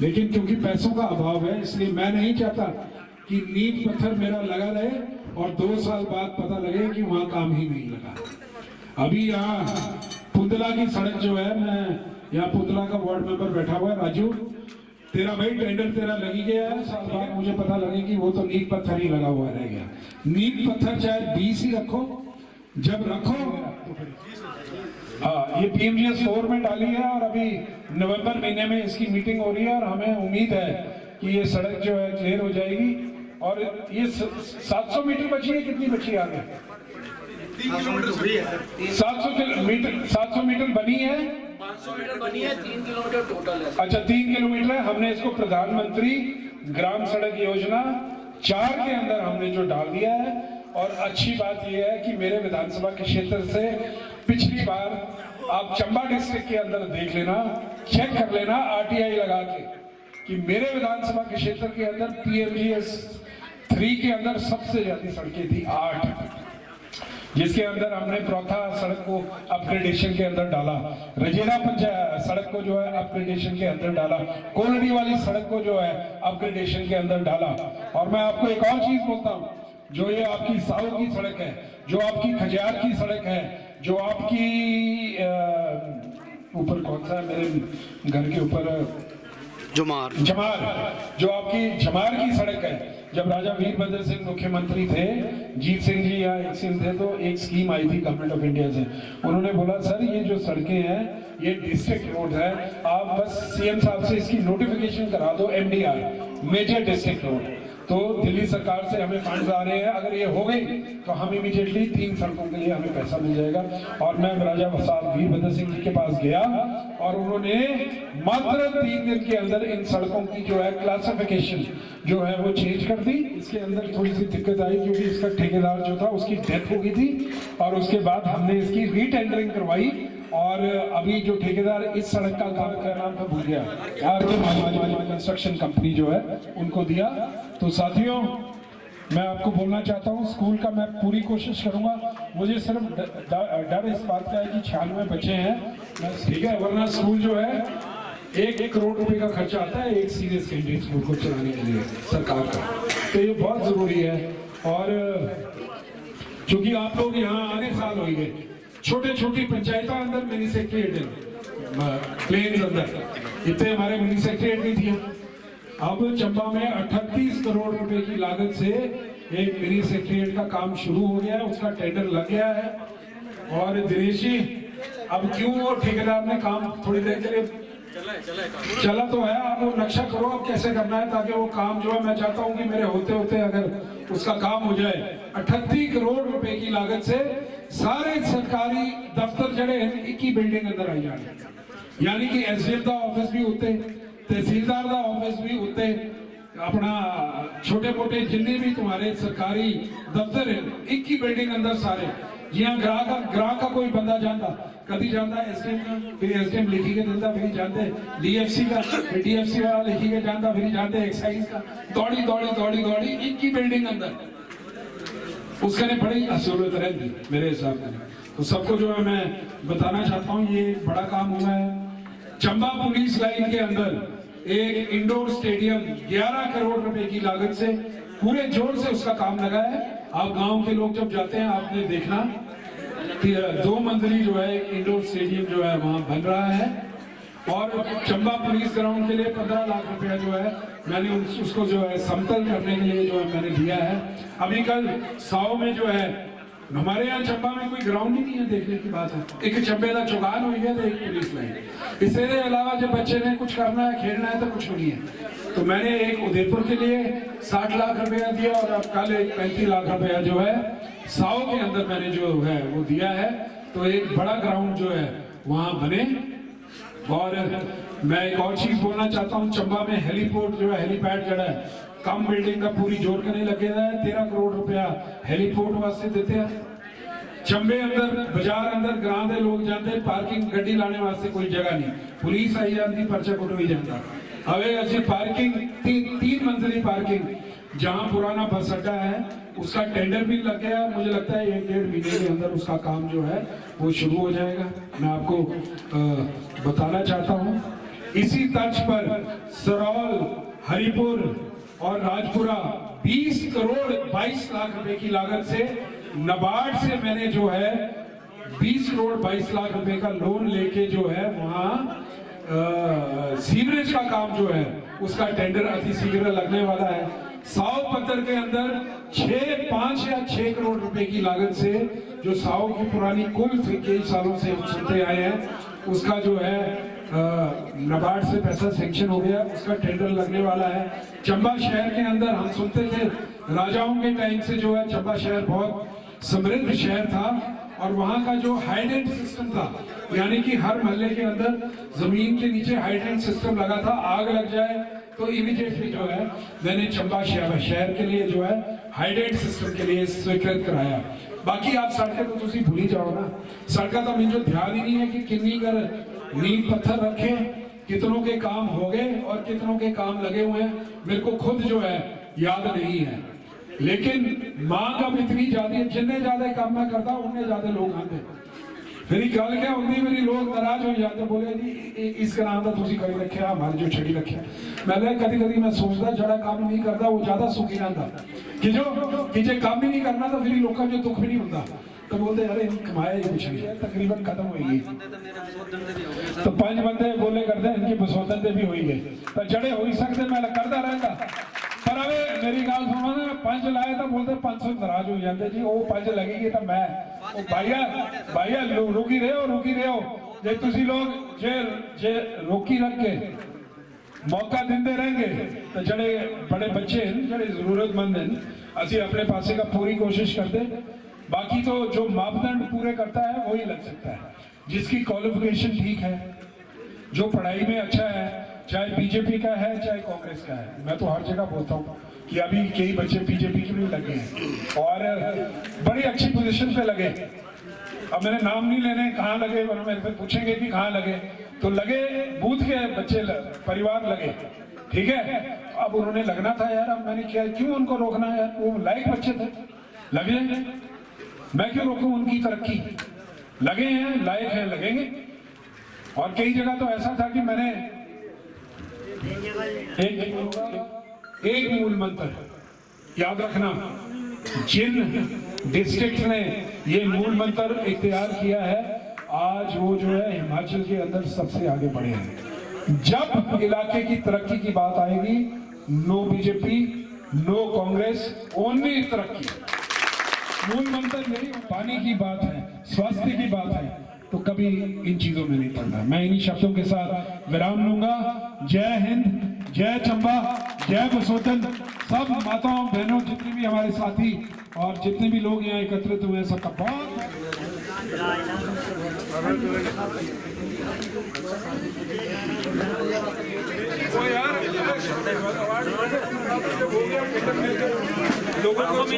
लेकिन क्योंकि पैसों का अभाव है इसलिए मैं नहीं चाहता कि नींव पत्थर मेरा लगा रहे और 2 साल बाद पता लगे कि वहां काम ही नहीं लगा। अभी यहाँ पुतला की सड़क जो है, मैं यहाँ पुतला का वार्ड मेंबर बैठा हुआ है, राजू, तेरा भाई टेंडर तेरा लगी गया है, साल बाद मुझे पता लगे कि वो तो नींव पत्थर ही लगा हुआ रह गया। नींव पत्थर चाहे 20 ही रखो, जब रखो हाँ, ये PMGS 4 में डाली है और अभी नवंबर महीने में इसकी मीटिंग हो रही है और हमें उम्मीद है कि ये सड़क जो है क्लियर हो जाएगी। और ये 700 मीटर बची है, कितनी बची है आगे? 700 मीटर बनी है, 500 मीटर बनी है, 3 किलोमीटर टोटल है। अच्छा 3 किलोमीटर है। हमने इसको प्रधानमंत्री ग्राम सड़क योजना 4 के अंदर हमने जो डाल दिया है। और अच्छी बात यह है कि मेरे विधानसभा के क्षेत्र से पिछली बार आप चंबा डिस्ट्रिक्ट के अंदर देख लेना, चेक कर लेना RTI लगा के कि मेरे विधानसभा के क्षेत्र के अंदर PMGS 3 के अंदर सबसे ज्यादा सड़कें थी 8, जिसके अंदर हमने प्रौथा सड़क को अपग्रेडेशन के अंदर डाला, रजेरा पंचायत सड़क को जो है अपग्रेडेशन के अंदर डाला, कोलड़ी वाली सड़क को जो है अपग्रेडेशन के अंदर डाला। और मैं आपको एक और चीज बोलता हूँ, जो ये आपकी साहू की सड़क है, जो आपकी खजियार की सड़क है, जो आपकी ऊपर कौन सा है मेरे घर के ऊपर जमार, जो आपकी जमार की सड़क है, जब राजा वीरभद्र सिंह मुख्यमंत्री थे, जीत सिंह जी या एक सिंह थे, तो एक स्कीम आई थी गवर्नमेंट ऑफ इंडिया से। उन्होंने बोला सर ये जो सड़कें हैं ये डिस्ट्रिक्ट रोड है, आप बस CM साहब से इसकी नोटिफिकेशन करा दो MDR, मेजर डिस्ट्रिक्ट रोड। तो दिल्ली सरकार से हमें फंड्स आ रहे हैं, अगर ये हो गई तो हम इमीडिएटली 3 सड़कों के लिए हमें पैसा मिल जाएगा। और मैं राजा साहब वीरभद्र सिंह जी के पास गया और उन्होंने मात्र 3 दिन के अंदर इन सड़कों की जो है क्लासिफिकेशन जो है वो चेंज कर दी। इसके अंदर थोड़ी सी दिक्कत आई क्योंकि इसका ठेकेदार जो था उसकी डेथ हो गई थी और उसके बाद हमने इसकी रीटेंडरिंग करवाई और अभी जो ठेकेदार इस सड़क का काम कर रहा था भूल गया, कंस्ट्रक्शन कंपनी जो है उनको दिया। तो साथियों मैं आपको बोलना चाहता हूँ, स्कूल का मैं पूरी कोशिश करूंगा। मुझे सिर्फ डर इस बात का है कि 96 बच्चे हैं, ठीक है, वरना स्कूल जो है 1 करोड़ रुपए का खर्चा आता है एक सीनियर सेकेंडरी स्कूल को चलाने के लिए सरकार का, तो ये बहुत जरूरी है। और चूंकि आप लोग यहाँ आने साल हो गए, छोटे छोटी पंचायत अंदर मिनी सेक्रेटरिएट प्लेन अंदर इतने हमारे मिनी सेक्रेटरिएट नहीं थी। अब चंबा में 38 करोड़ रुपए की लागत से एक मिनी सेक्रेटरिएट का काम शुरू हो गया है, उसका टेंडर लग गया है। और दिनेश जी अब क्यों और ठेकेदार ने काम थोड़ी देर के लिए चला तो है, आप वो नक्शा करो अब कैसे करना है ताकि वो काम जो है, मैं चाहता हूँ कि मेरे होते होते अगर उसका काम हो जाए। 38 करोड़ रुपए की लागत से सारे सरकारी दफ्तर जड़े हैं एक ही बिल्डिंग अंदर आई जाने, यानी कि एसडीएम का ऑफिस भी होते, तहसीलदार का ऑफिस भी होते, अपना छोटे मोटे जिन्ने भी तुम्हारे सरकारी दफ्तर है एक ही बिल्डिंग अंदर सारे। जियां ग्राहक का कोई बंदा जानता कभी जानता एसडीएम का, फिर एसडीएम लिखी के देता, फिर जानते डीएफसी का, फिर डीएफसी वाला लिखी के जानता, फिर जानते एक्साइज का, दौड़ी दौड़ी दौड़ी दौड़ी एक ही बिल्डिंग अंदर। उसके ने बड़ी असुलत रहती मेरे हिसाब से। तो सबको जो है मैं बताना चाहता हूँ ये बड़ा काम हुआ है। चंबा पुलिस लाइन के अंदर एक इंडोर स्टेडियम 11 करोड़ रुपए की लागत से पूरे जोर से उसका काम लगा है। आप गांव के लोग जब जाते हैं आपने देखना कि 2 मंजिली जो है इंडोर स्टेडियम जो है वहां बन रहा है। और चंबा पुलिस ग्राउंड के लिए 15 लाख रुपया जो है मैंने उसको जो है समतल करने के लिए जो है मैंने दिया है। अभी कल 100 में जो है हमारे यहाँ चंबा में कोई ग्राउंड ही नहीं है, देखने की बात है, एक चंबे का चौगान हो गया तो एक पुलिस लाइन, इसके अलावा जब बच्चे ने कुछ करना है खेलना है तो कुछ नहीं है। तो मैंने एक उदयपुर के लिए 60 लाख रुपया दिया और अब कल एक 35 लाख रुपया जो है 100 के अंदर मैंने जो है वो दिया है। तो एक बड़ा ग्राउंड जो है वहां बने। और मैं एक और चीज बोलना चाहता हूँ, चंबा में हेलीपोर्ट जो है हेलीपैड जड़ा है कम बिल्डिंग का पूरी जोर करने लगे है, 13 करोड़ रुपया हेलीपोर्ट वास्ते देते हैं। चंबे अंदर बाजार अंदर गांव के लोग जाते पार्किंग गड्डी लाने वास्ते कोई जगह नहीं, पुलिस आई जाती पर्चा कुट भी जाता। हवे अच्छी पार्किंग 3 मंजिली पार्किंग जहां पुराना बस अड्डा है उसका टेंडर भी लग गया। मुझे लगता है 1-1.5 महीने के अंदर उसका काम जो है वो शुरू हो जाएगा। मैं आपको बताना चाहता हूँ इसी तर्ज पर सरौल, हरिपुर और राजपुरा 20 करोड़ 22 लाख रुपए की लागत से नाबार्ड से मैंने जो है 20 करोड़ 22 लाख रुपए का लोन लेके जो है वहाँ सीवरेज का काम जो है उसका टेंडर अति शीघ्र लगने वाला है। 100 पत्थर के अंदर 5 या 6 करोड़ रुपए की लागत से जो 100 की पुरानी कुल कई सालों से सुनते आए हैं उसका जो है नाबार्ड से पैसा सेंक्शन हो गया, उसका टेंडर लगने वाला है। चंबा शहर के अंदर हम सुनते थे राजाओं के टाइम से जो है चंबा शहर बहुत समृद्ध शहर था और वहाँ का जो हाइडेंट सिस्टम था, यानी कि हर मोहल्ले के अंदर जमीन के नीचे हाइडेंट सिस्टम लगा था, आग लग जाए तो इमीडिएटली जो है मैंने चंबा शहर के लिए जो है हाइडेंट सिस्टम के लिए स्वीकृत कराया। बाकी आप सड़कें तो तुम भूल ही जाओ ना, सड़का तो मुझे ध्यान ही नहीं है कि कितनी कर नींव पत्थर रखे, कितनों के काम हो गए और कितनों के काम लगे हुए हैं, मेरे को खुद जो है याद नहीं है। लेकिन मांग अब इतनी ज्यादा है, जितने ज्यादा काम मैं करता उतने ज्यादा लोग आते। मेरी गल क्या होंगी, मेरी लोग नाराज हो जाते, बोले जी इस नाम का तुम करी रखा हमारे जो छड़ी रखा। मैं कभी कभी मैं सोचता जरा काम नहीं करता वो ज्यादा सुखी रहता कि जो काम ही नहीं करना तो फिर लोगों जो दुख भी नहीं होता। तो बोलते यार कमाया ही कुछ नहीं, तकरीबन खत्म हो गई। तो 5 बंदे बोले करते इनकी बसोदन से भी हो गए तो जड़े हो ही सकते मैं करता रहता। पर अवे मेरी गल सुनो ना, 5 लाए तो बोलते 500 नाराज हो जाते जी, वो 5 लगेगी तो मैं भाईया रुकी रहे हो जे तुसी लोग जे रोकी रख के मौका देंदे रहेंगे तो जड़े बड़े बच्चे हैं, जड़े जरूरतमंद हैं, असि अपने पासे का पूरी कोशिश करते। बाकी तो जो मापदंड पूरे करता है वही लग सकता है, जिसकी क्वालिफिकेशन ठीक है, जो पढ़ाई में अच्छा है, चाहे बीजेपी का है चाहे कांग्रेस का है। मैं तो हर जगह बोलता हूँ कि अभी कई बच्चे बीजेपी के भी लगे हैं और बड़ी अच्छी पोजीशन पे लगे। अब मैंने नाम नहीं लेने कहाँ लगे, मेरे से पूछेंगे कि कहाँ लगे, तो लगे बूथ के बच्चे परिवार लगे, ठीक है। अब उन्होंने लगना था यार, अब मैंने क्या क्यों उनको रोकना है, वो लायक बच्चे थे, लगे, मैं क्यों रोकूं उनकी तरक्की, लगे हैं, लायक हैं, लगेंगे। और कई जगह तो ऐसा था कि मैंने एक मूल मंत्र याद रखना, जिन डिस्ट्रिक्ट ने ये मूल मंत्र इख्तियार किया है आज वो जो है हिमाचल के अंदर सबसे आगे बढ़े हैं। जब इलाके की तरक्की की बात आएगी, no BJP, no Congress, only तरक्की। मूल मंत्र यही, पानी की बात है, स्वास्थ्य की बात है, तो कभी इन चीजों में नहीं पड़ना। मैं इन्हीं शब्दों के साथ विराम लूंगा। जय हिंद, जय चंबा, जय बसोतन। सब माताओं बहनों, जितने भी हमारे साथी और जितने भी लोग यहाँ एकत्रित हुए हैं, सबका बहुत लोगों को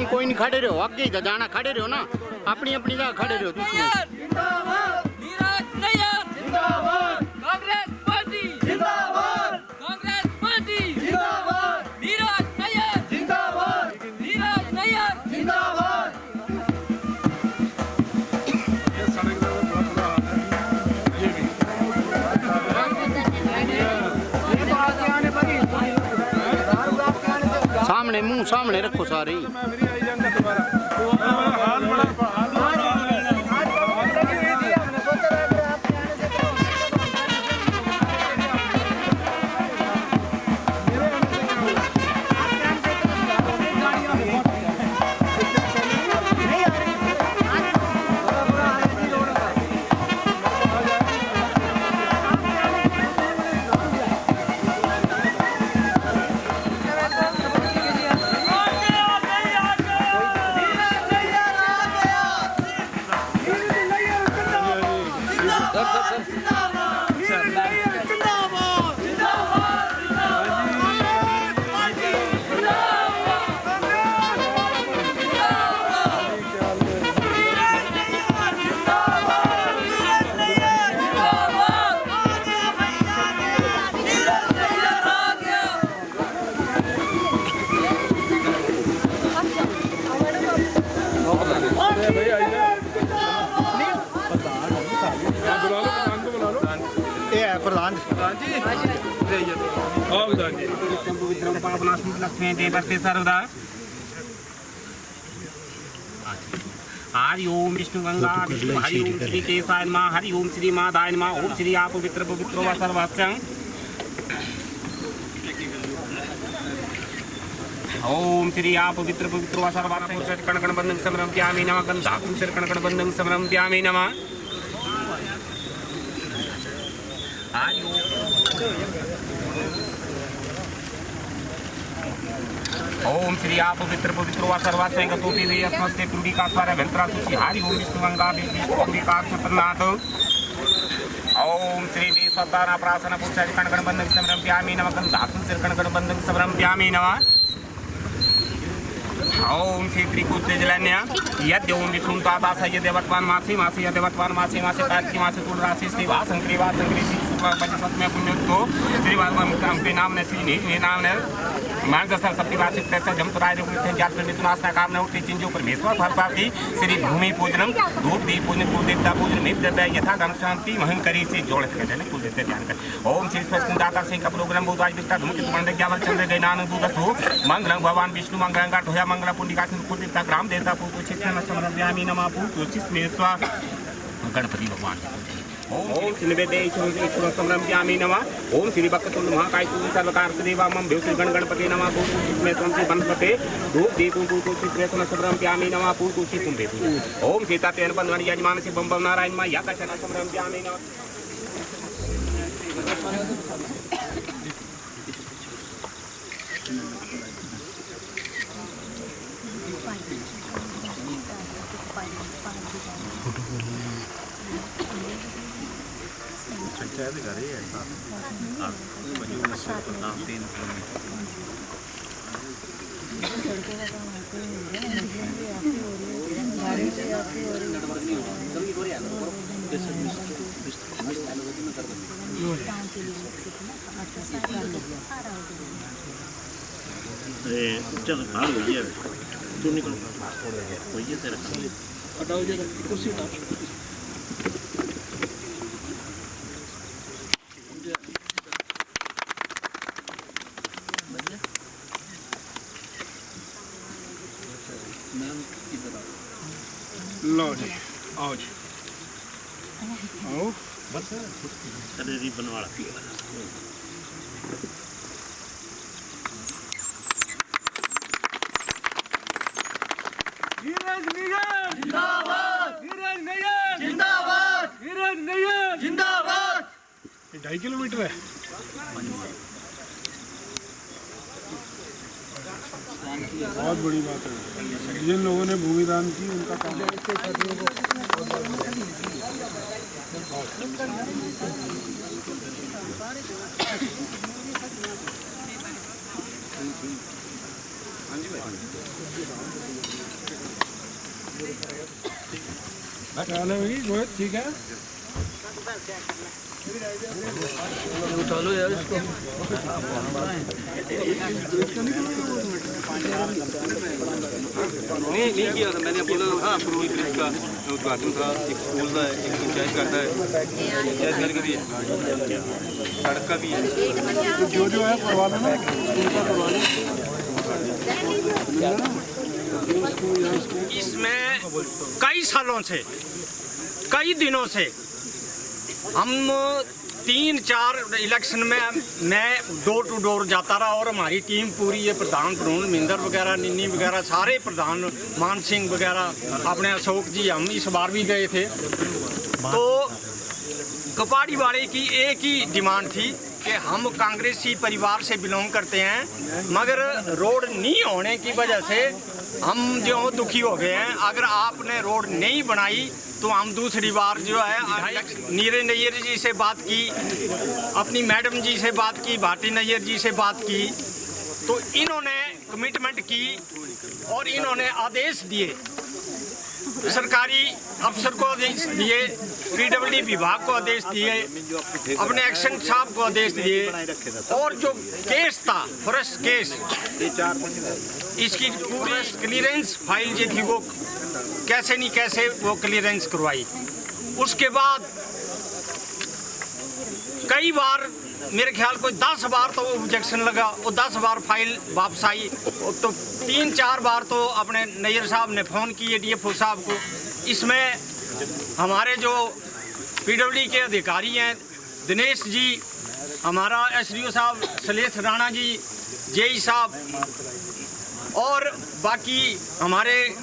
कोई नहीं खड़े रहो, आगे जाना, खड़े रहो ना, अपनी अपनी जगह खड़े रहो। सामने मुंह सामने रखो सारे। प्रधान हरि ओम विष्णु गंगा विष्णु हरि ओम श्री केशाय नमः हरि ओम श्री माधाय नमः ओम श्री आप पवित्र पवित्रो व सर्वस्यं ओम श्री आप पवित्र पवित्रो व सर्वस्यं कण कण बंधं समर्पयामि नमः गंधाकुं सिर कण कण बंधं समर्पयामि नमः हरि ओम श्री आप पवित्र पवित्रो व सर्वास्यं गतोपि वे अस्मस्ते पुरी का स्वर भंत्रा सुचि हरि ओम विष्णु गंगा विष्णु पुरी का क्षत्रनाथ ओम श्री देवताना प्रासना पुष्टि कण कण बंधं समर्पयामि नमः गंधाकुं सिर कण कण बंधं समर्पयामि नमः ओम श्री त्रिकूटे जलन्या यद् ओम विष्णु ताता सय देवत्वान मासी मासी देवत्वान मासी मासी कार्तिक मासी तुल राशि श्री वासंक्री श्री पंचसत में पुण्योत्तो श्री वासंक्री नाम ने श्री ने नाम ने मानसर सप्तवार्षिक तैसा जमतुराय रूप जात में विनाशना कामना उठे चिंजो परमेश्वर फल पाती श्री भूमि पूजनम धूप दीप पूजन कुल देवता पूजन मित देवता यथा धर्म शांति महंकरी से जोड़ के देने कुल देवता ध्यान कर ओम श्री स्वस्ति दाता सिंह का प्रोग्राम बहुत आज दिखता धूम के मंडल ज्ञावल चंद्र गैनान दूदसु मंगलम भगवान विष्णु मंगलंगा ढोया मंगल पुंडिका सिंह कुल देवता ग्राम देवता पूजो चित्तन समर्पयामि नमः पूजो में स्वा गणपति भगवान ओम श्री निवेदय समर्पयामि नमः ओम श्री भक्तुंड महाकाय सर्वकार देवा मम भ्यो गण गणपति नमः पूजो में वनस्पते धूप दीप पूजो चित्रेशन समर्पयामि नमः पूजो चित्तुंबे ओम सीता तेन बंधन यजमान से बम बम नारायण मा याका चना समर्पयामि नमः पंचायत घर ही है चल भाड़ हुई है तू निकल वही है तेरा हटाओ जरा कुर्सी हटाओ लो जी आओ जी आओ बस अरे री बनवाड़ा धीरज निगम जिंदाबाद धीरज निगम जिंदाबाद धीरज निगम जिंदाबाद 2.5 किलोमीटर है बहुत बड़ी बात है जिन लोगों ने भूमि दान की उनका काम ठीक है उठा लो यार इसको नहीं किया था मैंने बोला हाँ प्रोल ब्रिज का उद्घाटन था एक स्कूल का एक पंचायत करता है पंचायत घर का भी है सड़क का भी है तो जो है करवा लेना उनका करवा इसमें कई सालों से कई दिनों से हम 3-4 इलेक्शन में मैं डोर टू डोर जाता रहा और हमारी टीम पूरी है प्रधान प्रधान मिंदर वगैरह निन्नी वगैरह सारे प्रधान मान सिंह वगैरह अपने अशोक जी हम इस बार भी गए थे। तो कपाड़ी वाले की एक ही डिमांड थी कि हम कांग्रेसी परिवार से बिलोंग करते हैं मगर रोड नहीं होने की वजह से हम जो दुखी हो गए हैं। अगर आपने रोड नहीं बनाई तो हम दूसरी बार जो है नीरज नैयर जी से बात की, अपनी मैडम जी से बात की, भाटी नैयर जी से बात की, तो इन्होंने कमिटमेंट की और इन्होंने आदेश दिए, सरकारी अफसर को आदेश दिए, पीडब्ल्यूडी विभाग को आदेश दिए, अपने एक्शन साहब को आदेश दिए और जो केस था फॉरेस्ट केस इसकी पूरी क्लियरेंस फाइल जो थी वो कैसे नहीं कैसे वो क्लियरेंस करवाई। उसके बाद कई बार मेरे ख्याल कोई 10 बार तो ऑब्जेक्शन लगा, वो 10 बार फाइल वापस आई, तो 3-4 बार तो अपने नैयर साहब ने फ़ोन किए DFO साहब को। इसमें हमारे जो PWD के अधिकारी हैं दिनेश जी, हमारा SDO साहब सलेश राणा जी, JE साहब और बाकी हमारे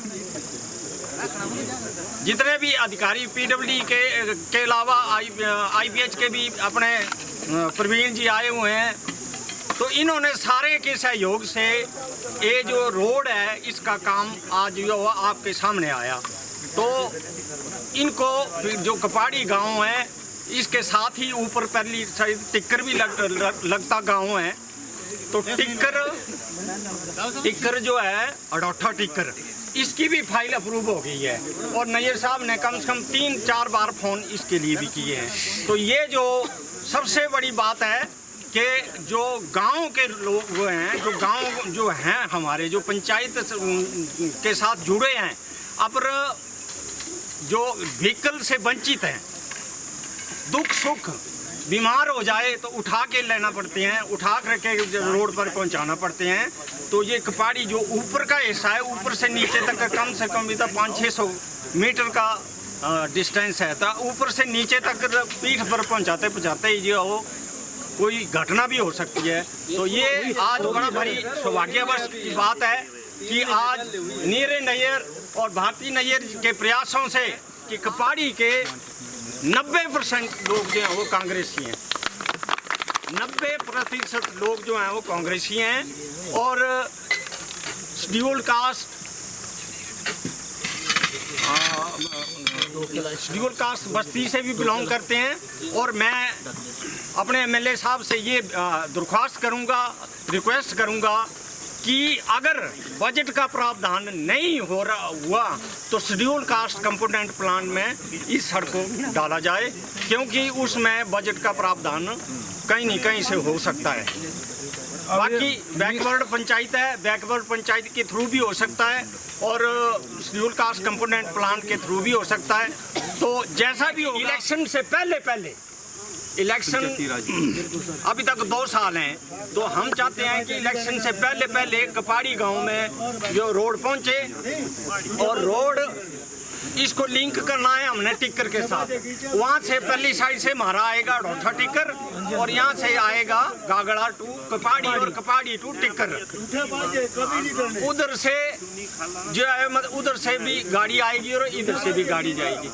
जितने भी अधिकारी PWD के अलावा IPH के भी अपने प्रवीण जी आए हुए हैं। तो इन्होंने सारे के सहयोग से ये जो रोड है इसका काम आज जो आपके सामने आया। तो इनको जो कपाड़ी गांव है इसके साथ ही ऊपर पहली साइड टिक्कर भी लगता गांव है। तो टिक्कर जो है अडोठा टिक्कर, इसकी भी फाइल अप्रूव हो गई है और नैयर साहब ने कम से कम 3-4 बार फ़ोन इसके लिए भी किए हैं। तो ये जो सबसे बड़ी बात है कि जो गांव के लोग हैं, जो गांव जो हैं हमारे, जो पंचायत के साथ जुड़े हैं, अब जो व्हीकल से वंचित हैं, दुख सुख बीमार हो जाए तो उठा के लेना पड़ते हैं, उठा करके रोड पर पहुंचाना पड़ते हैं। तो ये कपाड़ी जो ऊपर का हिस्सा है, ऊपर से नीचे तक कम से कम 500-600 मीटर का डिस्टेंस है। तो ऊपर से नीचे तक पीठ पर पहुंचाते ही जो हो कोई घटना भी हो सकती है। तो ये आज बड़ा भारी सौभाग्यवश की बात है कि आज नीरे नैयर और भारती नैयर के प्रयासों से कि कपाड़ी के 90% लोग जो हैं वो कांग्रेसी हैं, 90% लोग जो हैं वो कांग्रेसी हैं और शेड्यूल कास्ट बस्ती से भी बिलोंग करते हैं। और मैं अपने MLA साहब से ये दरख्वास्त करूंगा, रिक्वेस्ट करूंगा कि अगर बजट का प्रावधान नहीं हुआ तो शेड्यूल कास्ट कंपोनेंट प्लान में इस सड़क को डाला जाए, क्योंकि उसमें बजट का प्रावधान कहीं न कहीं से हो सकता है। बाकी बैकवर्ड पंचायत है, बैकवर्ड पंचायत के थ्रू भी हो सकता है और शेड्यूल कास्ट कंपोनेंट प्लान के थ्रू भी हो सकता है। तो जैसा भी इलेक्शन से पहले इलेक्शन अभी तक 2 साल हैं, तो हम चाहते हैं कि इलेक्शन से पहले कपाड़ी गांव में जो रोड पहुंचे और रोड इसको लिंक करना है हमने टिक्कर के साथ। वहाँ से पहली साइड से हमारा आएगा अडोठा टिक्कर और यहाँ से आएगा गागड़ा टू कपाड़ी और कपाड़ी टू टिक्कर। उधर से जो है उधर से भी गाड़ी आएगी और इधर से भी गाड़ी जाएगी।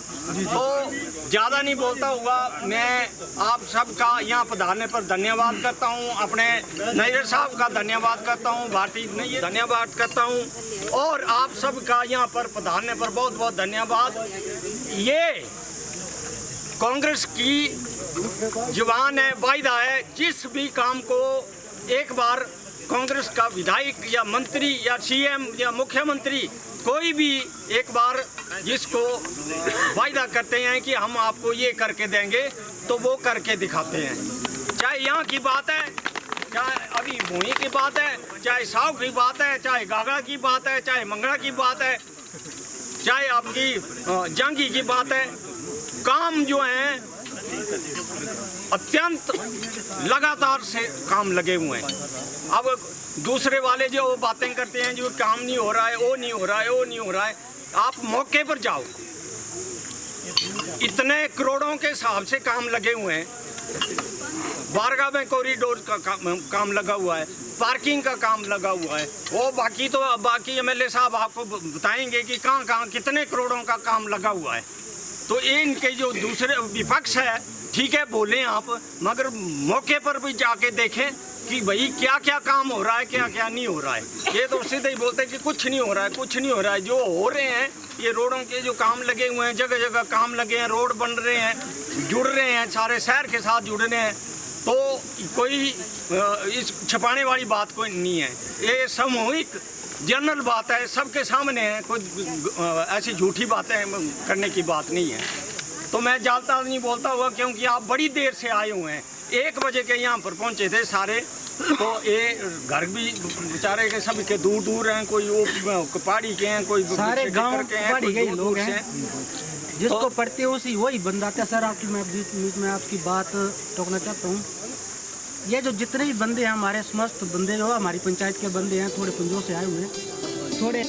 तो ज़्यादा नहीं बोलता हुआ मैं आप सबका यहाँ पधारने पर धन्यवाद करता हूँ, अपने नैयर साहब का धन्यवाद करता हूँ, भारती नैयर धन्यवाद करता हूँ और आप सबका यहाँ पर पधारने पर बहुत बहुत धन्यवाद। ये कांग्रेस की जुबान है, वायदा है, जिस भी काम को एक बार कांग्रेस का विधायक या मंत्री या CM या मुख्यमंत्री कोई भी एक बार जिसको वायदा करते हैं कि हम आपको ये करके देंगे तो वो करके दिखाते हैं। चाहे यहाँ की बात है, चाहे अभी भूई की बात है, चाहे साव की बात है, चाहे गागड़ा की बात है, चाहे मंगड़ा की बात है, चाहे आपकी जंगी की बात है, काम जो है अत्यंत लगातार से काम लगे हुए हैं। अब दूसरे वाले जो बातें करते हैं जो काम नहीं हो रहा है, वो नहीं हो रहा है, वो नहीं हो रहा है, आप मौके पर जाओ, इतने करोड़ों के हिसाब से काम लगे हुए हैं। बारगाह में कॉरिडोर का काम लगा हुआ है, पार्किंग का काम लगा हुआ है, वो बाकी तो बाकी MLA साहब आपको बताएंगे कि कहाँ कितने करोड़ों का काम लगा हुआ है। तो इनके जो दूसरे विपक्ष है, ठीक है बोलें आप, मगर मौके पर भी जाके देखें कि भाई क्या क्या काम हो रहा है, क्या क्या नहीं हो रहा है। ये तो सीधे ही बोलते हैं कि कुछ नहीं हो रहा है, कुछ नहीं हो रहा है। जो हो रहे हैं ये रोडों के जो काम लगे हुए हैं, जगह जगह काम लगे हैं, रोड बन रहे हैं, जुड़ रहे हैं, सारे शहर के साथ जुड़ रहे हैं। तो कोई इस छपाने वाली बात कोई नहीं है, ये सामूहिक जनरल बात है, सबके सामने है, कोई ऐसी झूठी बातें करने की बात नहीं है। तो मैं ज़्यादा नहीं बोलता हुआ, क्योंकि आप बड़ी देर से आए हुए हैं, 1 बजे के यहाँ पर पहुँचे थे सारे। तो ये घर भी बेचारे के सब के दूर दूर हैं, कोई वो कपाड़ी के हैं, कोई सारे गांव के हैं, कोई लोग हैं, जिसको पढ़ते हो उसी वही बन जाते हैं। सर आपकी मैं बीच में आपकी बात टोकना चाहता हूँ ये जो जितने भी बंदे हैं हमारे समस्त बंदे जो हमारी पंचायत के बंदे हैं, थोड़े पंजों से आए हुए हैं, थोड़े